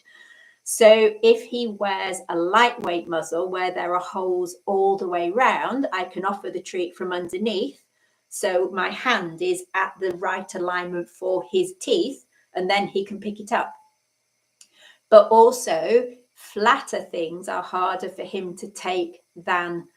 A: So if he wears a lightweight muzzle where there are holes all the way round, I can offer the treat from underneath, so my hand is at the right alignment for his teeth, and then he can pick it up. But also, flatter things are harder for him to take than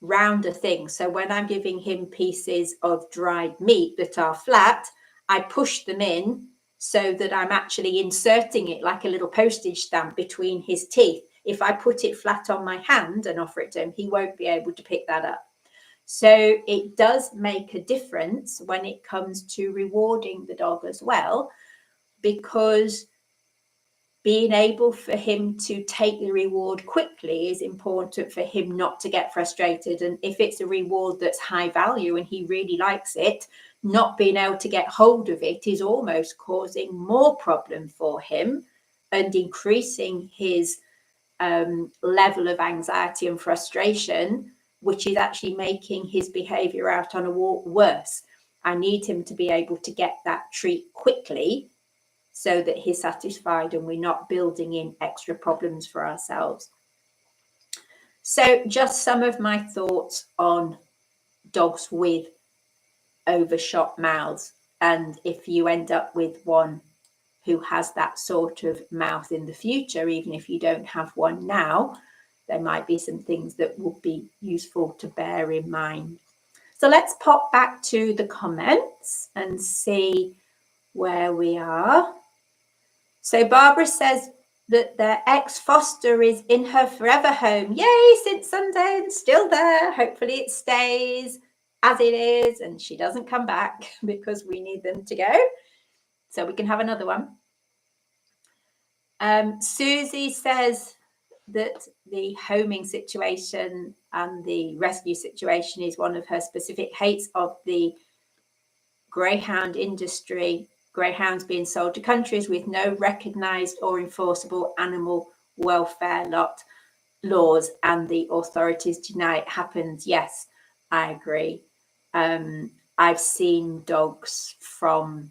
A: rounder things. So when I'm giving him pieces of dried meat that are flat, I push them in so that I'm actually inserting it like a little postage stamp between his teeth. If I put it flat on my hand and offer it to him, he won't be able to pick that up. So it does make a difference when it comes to rewarding the dog as well, because being able for him to take the reward quickly is important for him not to get frustrated. And if it's a reward that's high value and he really likes it, not being able to get hold of it is almost causing more problem for him and increasing his level of anxiety and frustration, which is actually making his behavior out on a walk worse. I need him to be able to get that treat quickly so that he's satisfied and we're not building in extra problems for ourselves. So just some of my thoughts on dogs with overshot mouths. And if you end up with one who has that sort of mouth in the future, even if you don't have one now, there might be some things that would be useful to bear in mind. So let's pop back to the comments and see where we are. So Barbara says that their ex-foster is in her forever home. Yay, since Sunday and still there. Hopefully it stays as it is and she doesn't come back because we need them to go so we can have another one. Susie says that the homing situation and the rescue situation is one of her specific hates of the greyhound industry. Greyhounds being sold to countries with no recognised or enforceable animal welfare laws, and the authorities deny it happens. Yes, I agree. I've seen dogs from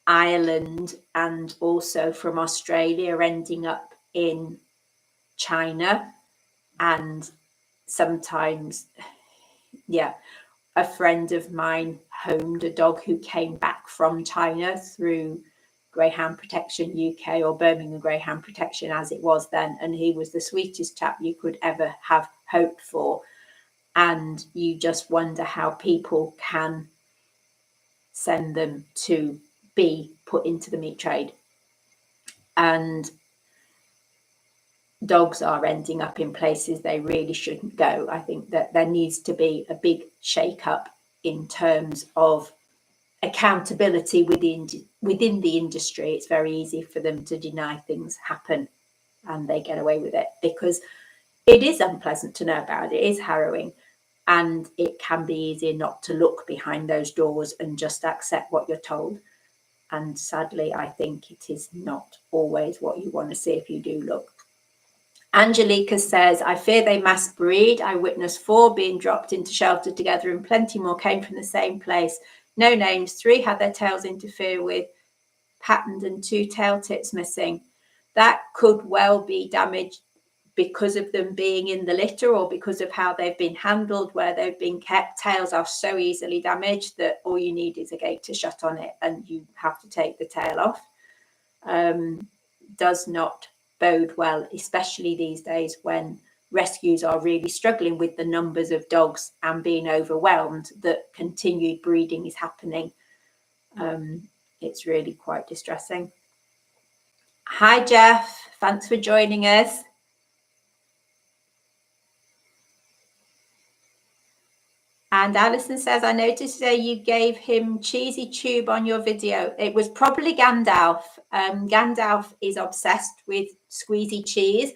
A: Ireland and also from Australia ending up in China, and sometimes, yeah, a friend of mine homed a dog who came back from China through Greyhound Protection UK, or Birmingham Greyhound Protection as it was then, and he was the sweetest chap you could ever have hoped for. And you just wonder how people can send them to be put into the meat trade. And dogs are ending up in places they really shouldn't go. I think that there needs to be a big shake-up in terms of accountability within the industry, it's very easy for them to deny things happen, and they get away with it because it is unpleasant to know about. It is harrowing, and it can be easier not to look behind those doors and just accept what you're told. And sadly, I think it is not always what you want to see if you do look. Angelica says, I fear they mass breed. I witnessed 4 being dropped into shelter together and plenty more came from the same place. No names. 3 had their tails interfered with, patterned, and 2 tail tips missing. That could well be damaged because of them being in the litter or because of how they've been handled, where they've been kept. Tails are so easily damaged that all you need is a gate to shut on it and you have to take the tail off. Does not bode well, especially these days when rescues are really struggling with the numbers of dogs and being overwhelmed, that continued breeding is happening. It's really quite distressing. Hi, Jeff. Thanks for joining us. And Alison says, I noticed today you gave him cheesy tube on your video. It was probably Gandalf. Gandalf is obsessed with squeezy cheese.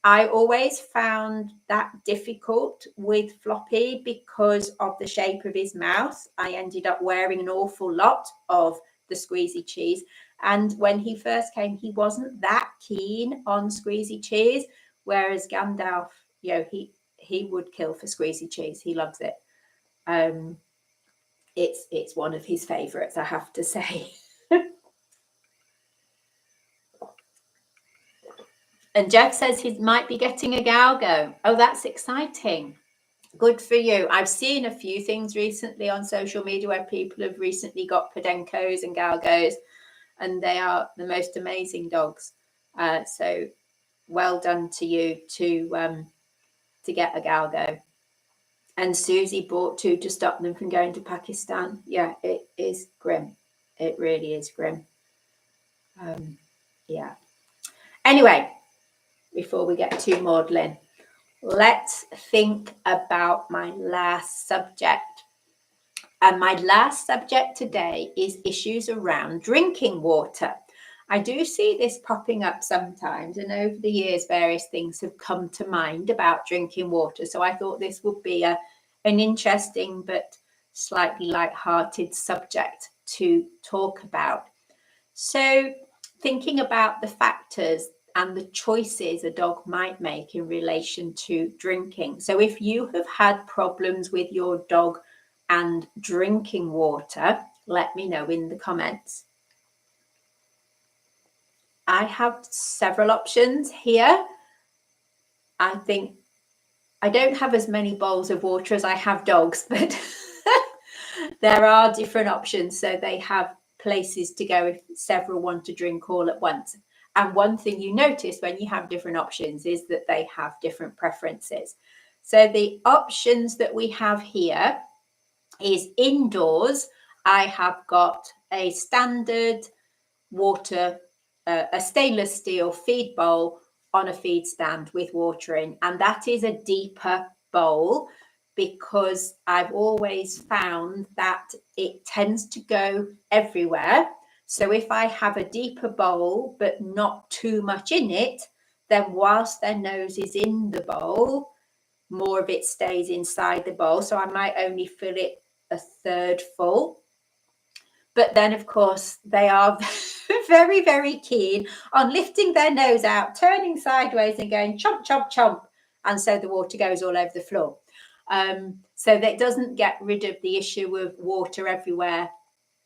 A: I always found that difficult with Floppy because of the shape of his mouth. I ended up wearing an awful lot of the squeezy cheese. And when he first came, he wasn't that keen on squeezy cheese, whereas Gandalf, you know, he would kill for squeezy cheese. He loves it. It's one of his favorites, I have to say. And Jeff says he might be getting a galgo. Oh, that's exciting. Good for you. I've seen a few things recently on social media where people have recently got Podencos and galgos, and they are the most amazing dogs. So well done to you to get a galgo. And Susie bought 2 to stop them from going to Pakistan. Yeah, it is grim. It really is grim. Yeah. Anyway, before we get too maudlin, let's think about my last subject. And my last subject today is issues around drinking water. I do see this popping up sometimes, and over the years, various things have come to mind about drinking water. So I thought this would be an interesting but slightly light-hearted subject to talk about. So thinking about the factors and the choices a dog might make in relation to drinking. So if you have had problems with your dog and drinking water, let me know in the comments. I have several options here. I think I don't have as many bowls of water as I have dogs, but there are different options. So they have places to go if several want to drink all at once. And one thing you notice when you have different options is that they have different preferences. So the options that we have here is indoors. I have got a standard water, a stainless steel feed bowl on a feed stand with water in, and that is a deeper bowl because I've always found that it tends to go everywhere. So if I have a deeper bowl but not too much in it, then whilst their nose is in the bowl, more of it stays inside the bowl. So I might only fill it a third full. But then, of course, they are very, very keen on lifting their nose out, turning sideways and going chomp, chomp, chomp. And so the water goes all over the floor. So that doesn't get rid of the issue of water everywhere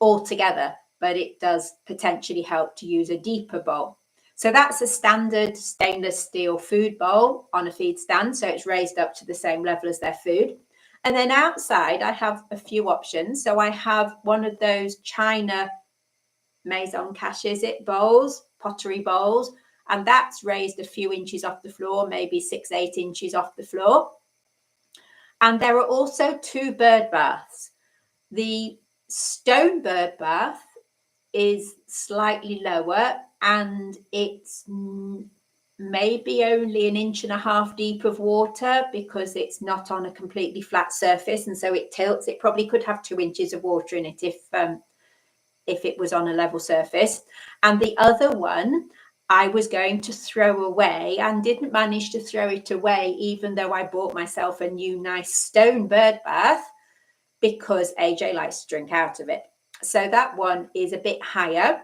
A: altogether, but it does potentially help to use a deeper bowl. So that's a standard stainless steel food bowl on a feed stand. So it's raised up to the same level as their food. And then outside, I have a few options. So I have one of those China maison cache, is it, bowls, pottery bowls, and that's raised a few inches off the floor, maybe 6-8 inches off the floor. And there are also 2 bird baths. The stone bird bath is slightly lower, and it's maybe only 1.5 inches deep of water because it's not on a completely flat surface, and so it tilts. It probably could have 2 inches of water in it if it was on a level surface. And the other one I was going to throw away and didn't manage to throw it away, even though I bought myself a new nice stone bird bath, because AJ likes to drink out of it. So that one is a bit higher.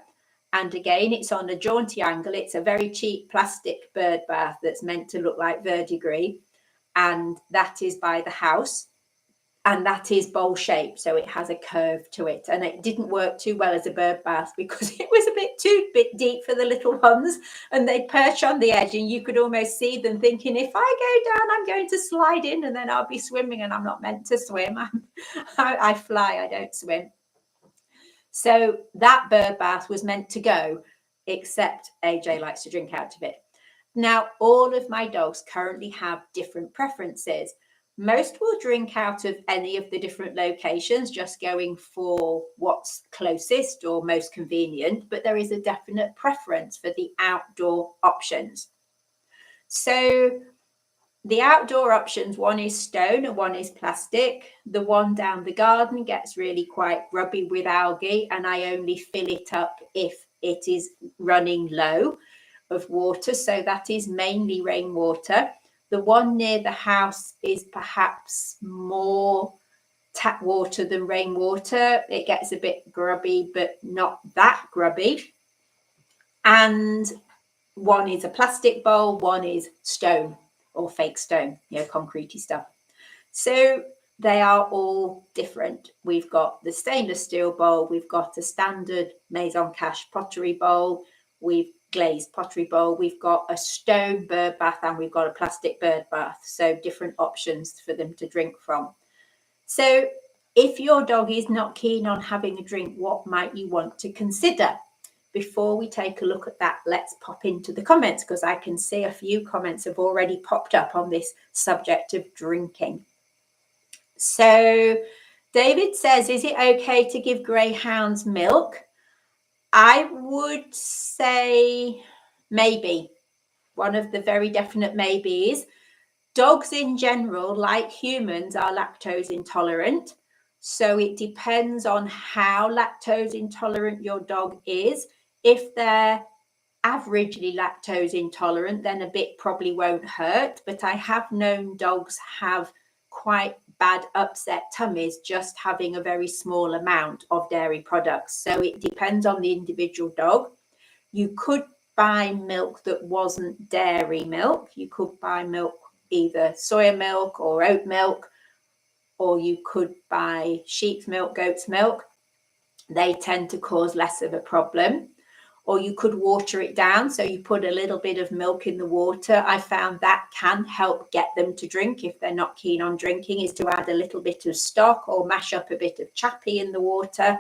A: And again, it's on a jaunty angle. It's a very cheap plastic bird bath that's meant to look like verdigris. And that is by the house. And that is bowl shaped, so it has a curve to it. And it didn't work too well as a bird bath because it was a bit deep for the little ones, and they'd perch on the edge and you could almost see them thinking, if I go down, I'm going to slide in and then I'll be swimming, and I'm not meant to swim. I fly, I don't swim. So that bird bath was meant to go, except AJ likes to drink out of it. Now, all of my dogs currently have different preferences. Most will drink out of any of the different locations, just going for what's closest or most convenient, but there is a definite preference for the outdoor options. So the outdoor options, one is stone and one is plastic. The one down the garden gets really quite grubby with algae, and I only fill it up if it is running low of water. So that is mainly rainwater. The one near the house is perhaps more tap water than rainwater. It gets a bit grubby, but not that grubby. And one is a plastic bowl, one is stone or fake stone, concretey stuff. So they are all different. We've got the stainless steel bowl, we've got a standard maison cache pottery bowl, we've glazed pottery bowl, we've got a stone bird bath, and we've got a plastic bird bath. So different options for them to drink from. So if your dog is not keen on having a drink, what might you want to consider? Before we take a look at that, let's pop into the comments, because I can see a few comments have already popped up on this subject of drinking. So David says, is it okay to give greyhounds milk? I would say maybe. One of the very definite maybes. Dogs in general, like humans, are lactose intolerant. So it depends on how lactose intolerant your dog is. If they're averagely lactose intolerant, then a bit probably won't hurt. But I have known dogs have quite bad upset tummies just having a very small amount of dairy products. So it depends on the individual dog. You could buy milk that wasn't dairy milk. You could buy milk, either soya milk or oat milk, or you could buy sheep's milk, goat's milk. They tend to cause less of a problem. Or you could water it down. So you put a little bit of milk in the water. I found that can help get them to drink if they're not keen on drinking, is to add a little bit of stock or mash up a bit of chappy in the water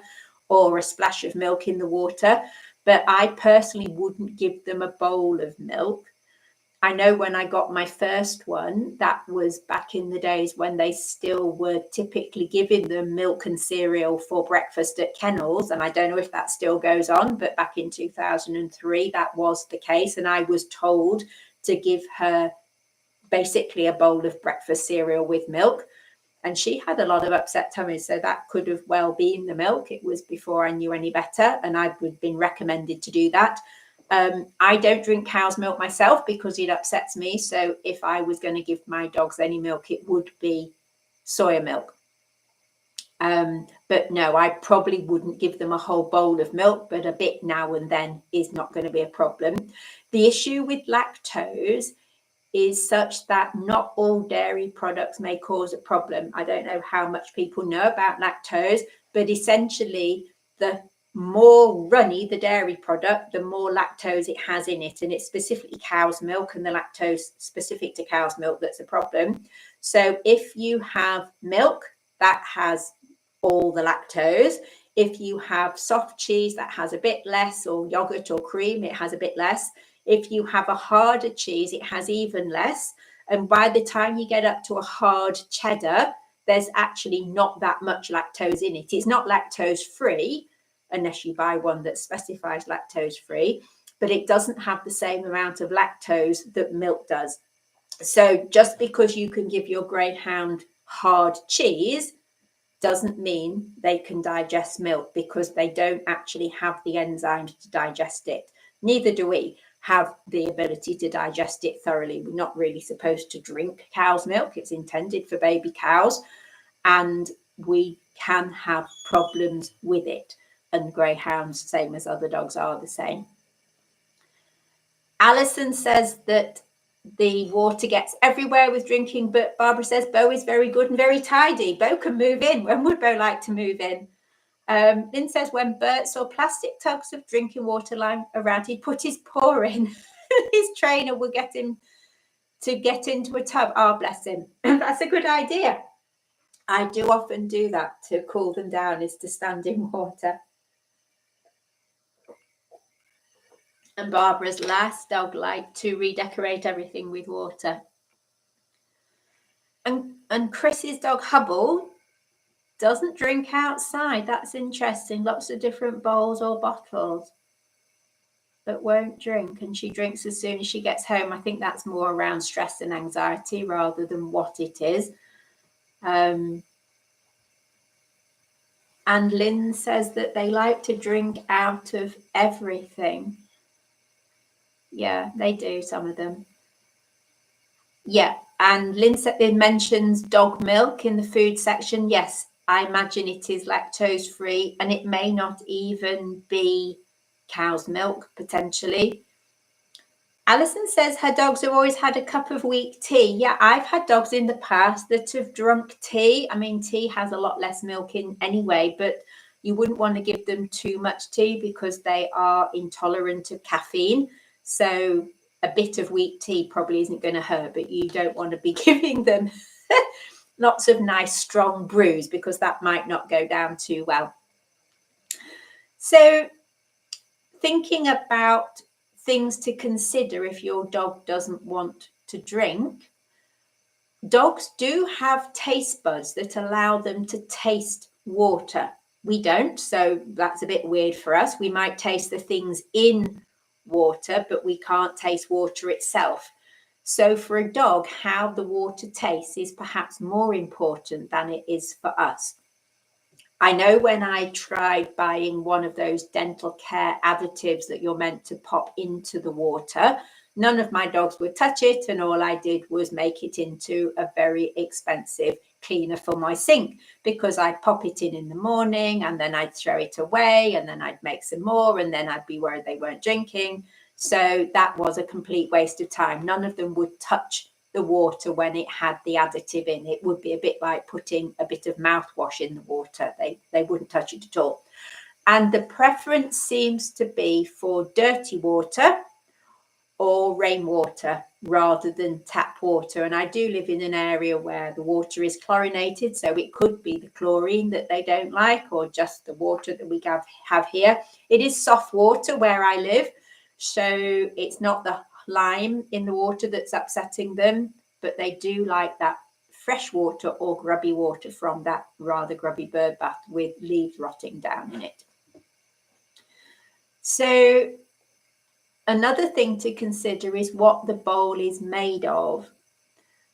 A: or a splash of milk in the water. But I personally wouldn't give them a bowl of milk. I know when I got my first one, that was back in the days when they still were typically giving them milk and cereal for breakfast at kennels. And I don't know if that still goes on, but back in 2003, that was the case. And I was told to give her basically a bowl of breakfast cereal with milk. And she had a lot of upset tummies, so that could have well been the milk. It was before I knew any better, and I'd been recommended to do that. I don't drink cow's milk myself because it upsets me. So if I was going to give my dogs any milk, it would be soya milk. But no, I probably wouldn't give them a whole bowl of milk, but a bit now and then is not going to be a problem. The issue with lactose is such that not all dairy products may cause a problem. I don't know how much people know about lactose, but essentially the more runny the dairy product, the more lactose it has in it. And it's specifically cow's milk and the lactose specific to cow's milk that's a problem. So if you have milk that has all the lactose, if you have soft cheese that has a bit less, or yogurt or cream, it has a bit less. If you have a harder cheese, it has even less. And by the time you get up to a hard cheddar, there's actually not that much lactose in it. It's not lactose free, unless you buy one that specifies lactose free, but it doesn't have the same amount of lactose that milk does. So just because you can give your greyhound hard cheese doesn't mean they can digest milk, because they don't actually have the enzymes to digest it. Neither do we have the ability to digest it thoroughly. We're not really supposed to drink cow's milk. It's intended for baby cows, and we can have problems with it. And greyhounds, same as other dogs, are the same. Alison says that the water gets everywhere with drinking, but Barbara says Bo is very good and very tidy. Bo can move in. When would Bo like to move in? Lynn says when Bert saw plastic tubs of drinking water lying around, he'd put his paw in. His trainer would get him to get into a tub. Oh, bless him. That's a good idea. I do often do that to cool them down, is to stand in water. And Barbara's last dog liked to redecorate everything with water. And Chris's dog Hubble doesn't drink outside. That's interesting. Lots of different bowls or bottles, but won't drink. And she drinks as soon as she gets home. I think that's more around stress and anxiety rather than what it is. And Lynn says that they like to drink out of everything. Yeah, they do, some of them. Yeah, and Lynn mentions dog milk in the food section. Yes, I imagine it is lactose free, and it may not even be cow's milk, potentially. Alison says her dogs have always had a cup of weak tea. Yeah, I've had dogs in the past that have drunk tea. I mean, tea has a lot less milk in anyway, but you wouldn't want to give them too much tea because they are intolerant of caffeine. So a bit of weak tea probably isn't going to hurt, but you don't want to be giving them lots of nice strong brews, because that might not go down too well. So thinking about things to consider if your dog doesn't want to drink. Dogs do have taste buds that allow them to taste water. We don't, so that's a bit weird for us. We might taste the things in water, but we can't taste water itself. So for a dog, how the water tastes is perhaps more important than it is for us. I know when I tried buying one of those dental care additives that you're meant to pop into the water, none of my dogs would touch it, and all I did was make it into a very expensive cleaner for my sink, because I'd pop it in the morning and then I'd throw it away and then I'd make some more and then I'd be worried they weren't drinking. So that was a complete waste of time. None of them would touch the water when it had the additive in. It would be a bit like putting a bit of mouthwash in the water. They wouldn't touch it at all. And the preference seems to be for dirty water or rainwater rather than tap water. And I do live in an area where the water is chlorinated, so it could be the chlorine that they don't like, or just the water that we have here. It is soft water where I live, so it's not the lime in the water that's upsetting them, but they do like that fresh water or grubby water from that rather grubby bird bath with leaves rotting down in it. So another thing to consider is what the bowl is made of.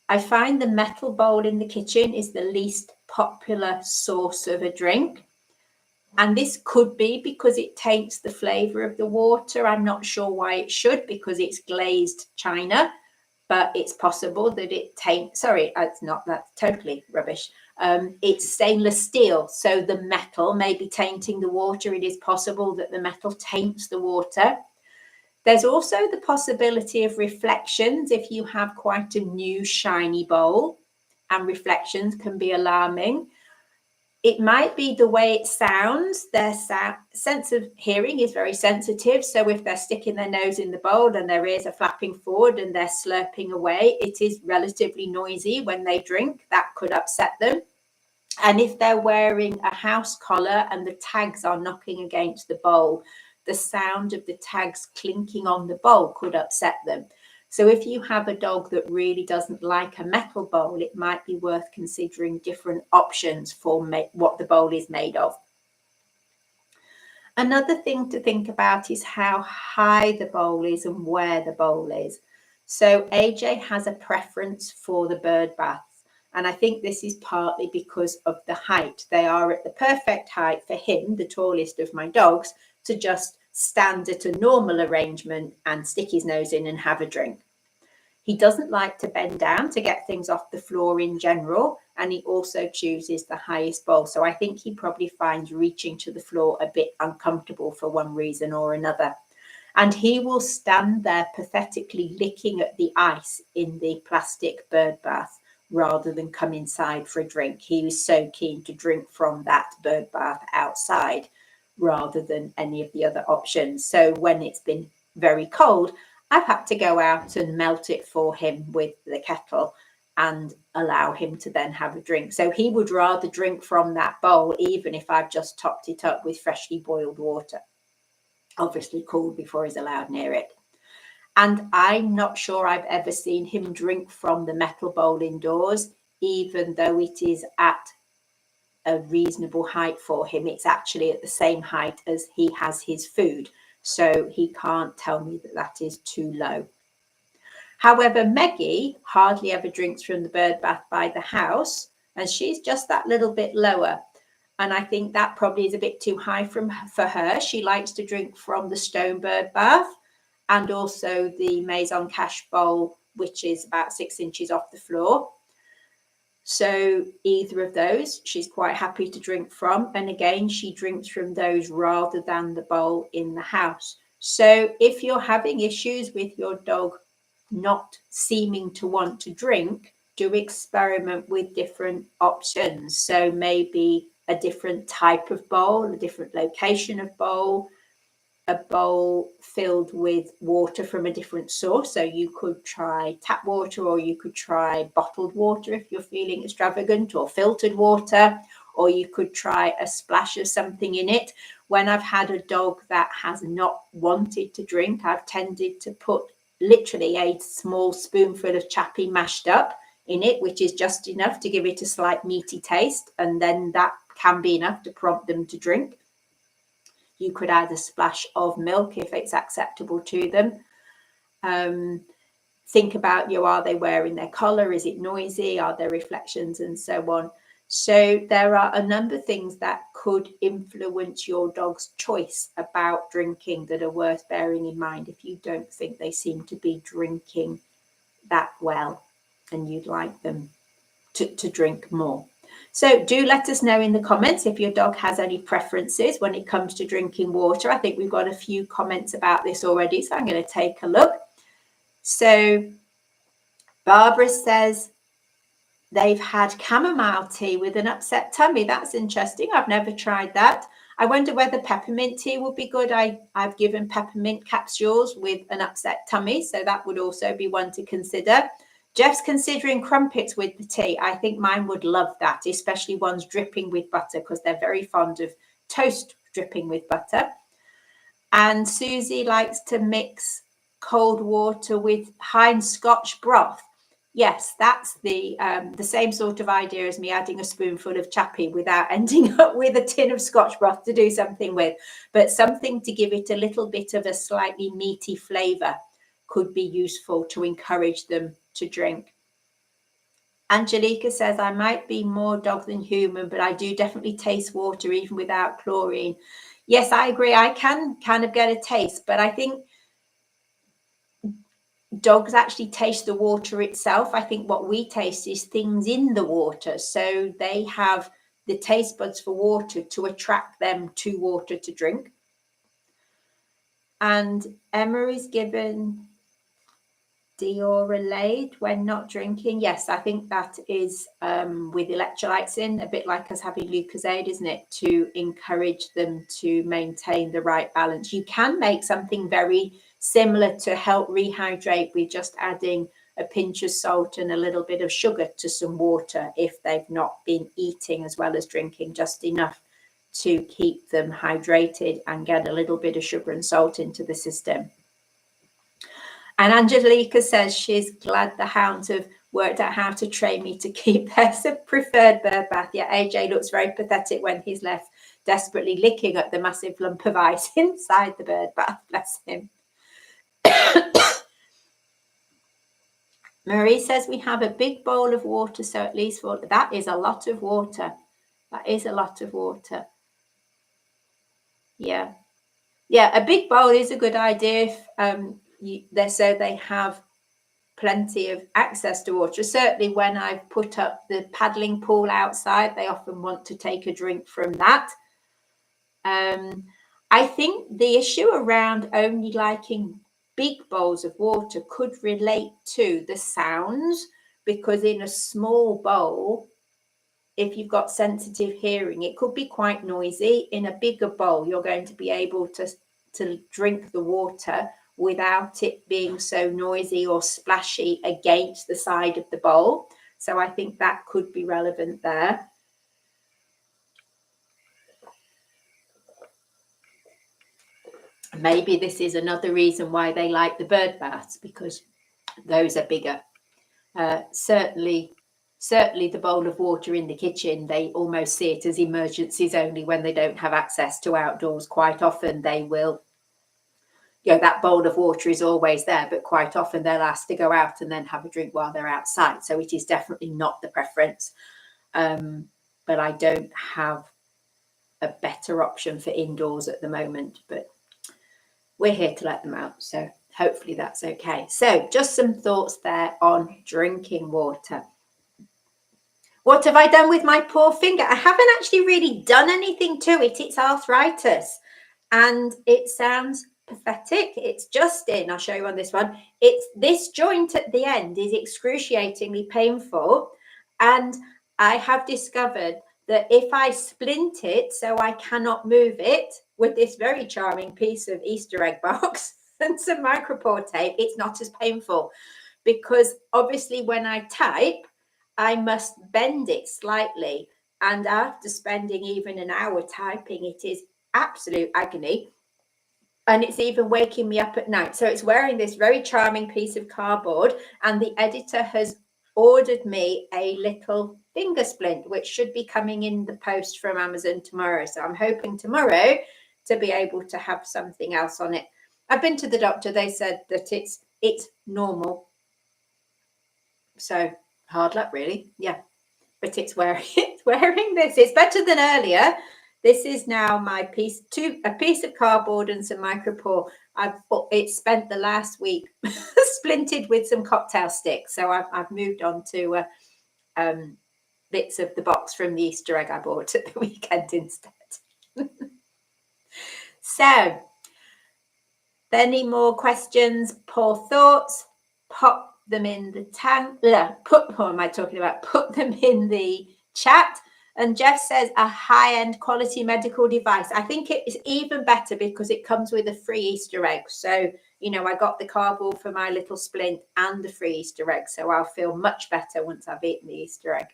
A: I find the metal bowl in the kitchen is the least popular source of a drink. And this could be because it taints the flavour of the water. I'm not sure why it should, because it's glazed china, but it's possible that it taints, sorry, it's not, that's totally rubbish. It's stainless steel, so the metal may be tainting the water. It is possible that the metal taints the water. There's also the possibility of reflections if you have quite a new shiny bowl, and reflections can be alarming. It might be the way it sounds. Their sense of hearing is very sensitive. So if they're sticking their nose in the bowl and their ears are flapping forward and they're slurping away, it is relatively noisy when they drink. That could upset them. And if they're wearing a house collar and the tags are knocking against the bowl, the sound of the tags clinking on the bowl could upset them. So if you have a dog that really doesn't like a metal bowl, it might be worth considering different options for what the bowl is made of. Another thing to think about is how high the bowl is and where the bowl is. So AJ has a preference for the bird baths. And I think this is partly because of the height. They are at the perfect height for him, the tallest of my dogs, to just stand at a normal arrangement and stick his nose in and have a drink. He doesn't like to bend down to get things off the floor in general, and he also chooses the highest bowl. So I think he probably finds reaching to the floor a bit uncomfortable for one reason or another. And he will stand there pathetically licking at the ice in the plastic bird bath rather than come inside for a drink. He was so keen to drink from that bird bath outside rather than any of the other options. So when it's been very cold, I've had to go out and melt it for him with the kettle and allow him to then have a drink. So he would rather drink from that bowl, even if I've just topped it up with freshly boiled water, obviously cooled before he's allowed near it. And I'm not sure I've ever seen him drink from the metal bowl indoors, even though it is at a reasonable height for him. It's actually at the same height as he has his food, so he can't tell me that that is too low. However, Meggie hardly ever drinks from the bird bath by the house, and she's just that little bit lower. And I think that probably is a bit too high for her. She likes to drink from the stone bird bath and also the Maison Cache bowl, which is about 6 inches off the floor. So either of those, she's quite happy to drink from. And again, she drinks from those rather than the bowl in the house. So if you're having issues with your dog not seeming to want to drink, do experiment with different options. So maybe a different type of bowl, a different location of bowl, a bowl filled with water from a different source. So you could try tap water, or you could try bottled water if you're feeling extravagant, or filtered water, or you could try a splash of something in it. When I've had a dog that has not wanted to drink, I've tended to put literally a small spoonful of chappy mashed up in it, which is just enough to give it a slight meaty taste, and then that can be enough to prompt them to drink. You could add a splash of milk if it's acceptable to them. Think about, are they wearing their collar? Is it noisy? Are there reflections? And so on. So there are a number of things that could influence your dog's choice about drinking that are worth bearing in mind if you don't think they seem to be drinking that well and you'd like them to drink more. So do let us know in the comments if your dog has any preferences when it comes to drinking water. I think we've got a few comments about this already, so I'm going to take a look. So Barbara says they've had chamomile tea with an upset tummy. That's interesting. I've never tried that. I wonder whether peppermint tea would be good. I've given peppermint capsules with an upset tummy, so that would also be one to consider. Jeff's considering crumpets with the tea. I think mine would love that, especially ones dripping with butter, because they're very fond of toast dripping with butter. And Susie likes to mix cold water with Heinz Scotch broth. Yes, that's the same sort of idea as me adding a spoonful of chappy without ending up with a tin of Scotch broth to do something with, but something to give it a little bit of a slightly meaty flavour could be useful to encourage them to drink. Angelica says, I might be more dog than human, but I do definitely taste water even without chlorine. Yes, I agree. I can kind of get a taste, but I think dogs actually taste the water itself. I think what we taste is things in the water. So they have the taste buds for water to attract them to water to drink. And Emma is given Dioralade when not drinking. Yes, I think that is with electrolytes in, a bit like us having Lucozade, isn't it, to encourage them to maintain the right balance. You can make something very similar to help rehydrate with just adding a pinch of salt and a little bit of sugar to some water if they've not been eating as well as drinking, just enough to keep them hydrated and get a little bit of sugar and salt into the system. And Angelica says she's glad the hounds have worked out how to train me to keep their preferred bird bath. Yeah, AJ looks very pathetic when he's left desperately licking at the massive lump of ice inside the bird bath. Bless him. Marie says we have a big bowl of water, so at least that is a lot of water. That is a lot of water. Yeah. Yeah, a big bowl is a good idea if so they have plenty of access to water. Certainly when I've put up the paddling pool outside, they often want to take a drink from that. I think the issue around only liking big bowls of water could relate to the sounds, because in a small bowl, if you've got sensitive hearing, it could be quite noisy. In a bigger bowl, you're going to be able to drink the water without it being so noisy or splashy against the side of the bowl. So I think that could be relevant there. Maybe this is another reason why they like the bird baths, because those are bigger. Certainly the bowl of water in the kitchen, they almost see it as emergencies only when they don't have access to outdoors. Quite often they will, that bowl of water is always there, but quite often they'll ask to go out and then have a drink while they're outside. So it is definitely not the preference. But I don't have a better option for indoors at the moment, but we're here to let them out. So hopefully that's okay. So just some thoughts there on drinking water. What have I done with my poor finger? I haven't actually really done anything to it. It's arthritis and it sounds pathetic. It's just in, I'll show you on this one. It's this joint at the end is excruciatingly painful. And I have discovered that if I splint it so I cannot move it with this very charming piece of Easter egg box and some micropore tape, it's not as painful, because obviously when I type, I must bend it slightly. And after spending even an hour typing, it is absolute agony. And it's even waking me up at night. So it's wearing this very charming piece of cardboard, and the editor has ordered me a little finger splint, which should be coming in the post from Amazon tomorrow. So I'm hoping tomorrow to be able to have something else on it. I've been to the doctor. They said that it's normal. So hard luck, really. Yeah, but it's wearing this. It's better than earlier. This is now my piece, a piece of cardboard and some micropore. It spent the last week splinted with some cocktail sticks. So I've moved on to bits of the box from the Easter egg I bought at the weekend instead. So, any more questions, poor thoughts? Pop them in the tank. What am I talking about? Put them in the chat. And Jeff says a high-end quality medical device. I think it is even better because it comes with a free Easter egg. So, I got the cardboard for my little splint and the free Easter egg. So I'll feel much better once I've eaten the Easter egg.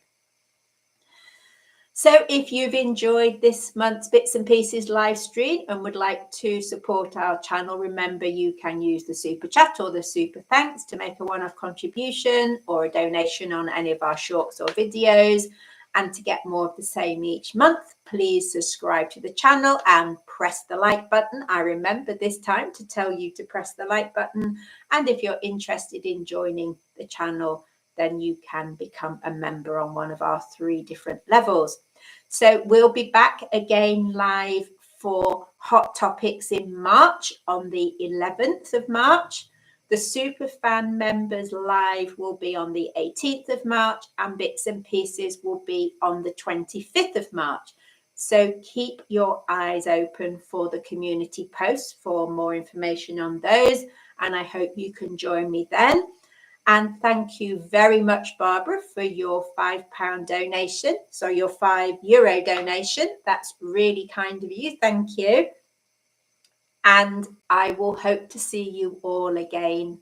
A: So if you've enjoyed this month's Bits and Pieces live stream and would like to support our channel, remember you can use the super chat or the super thanks to make a one-off contribution or a donation on any of our shorts or videos. And to get more of the same each month, please subscribe to the channel and press the like button. I remember this time to tell you to press the like button. And if you're interested in joining the channel, then you can become a member on one of our 3 different levels. So we'll be back again live for Hot Topics in March on the 11th of March. The Superfan members live will be on the 18th of March and Bits and Pieces will be on the 25th of March. So keep your eyes open for the community posts for more information on those. And I hope you can join me then. And thank you very much, Barbara, for your £5 donation. So your €5 donation. That's really kind of you. Thank you. And I will hope to see you all again.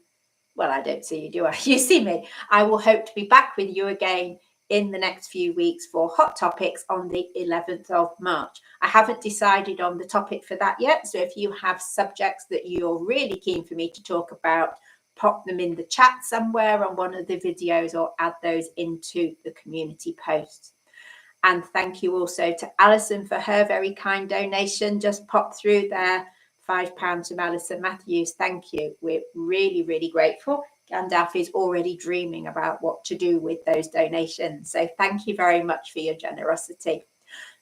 A: Well, I don't see you, do I? You see me. I will hope to be back with you again in the next few weeks for Hot Topics on the 11th of March. I haven't decided on the topic for that yet. So if you have subjects that you're really keen for me to talk about, pop them in the chat somewhere on one of the videos or add those into the community posts. And thank you also to Alison for her very kind donation. Just pop through there £5 from Alison Matthews. Thank you. We're really, really grateful. Gandalf is already dreaming about what to do with those donations. So thank you very much for your generosity.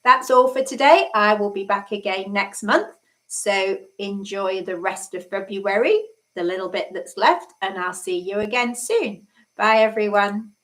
A: That's all for today. I will be back again next month. So enjoy the rest of February, the little bit that's left, and I'll see you again soon. Bye, everyone.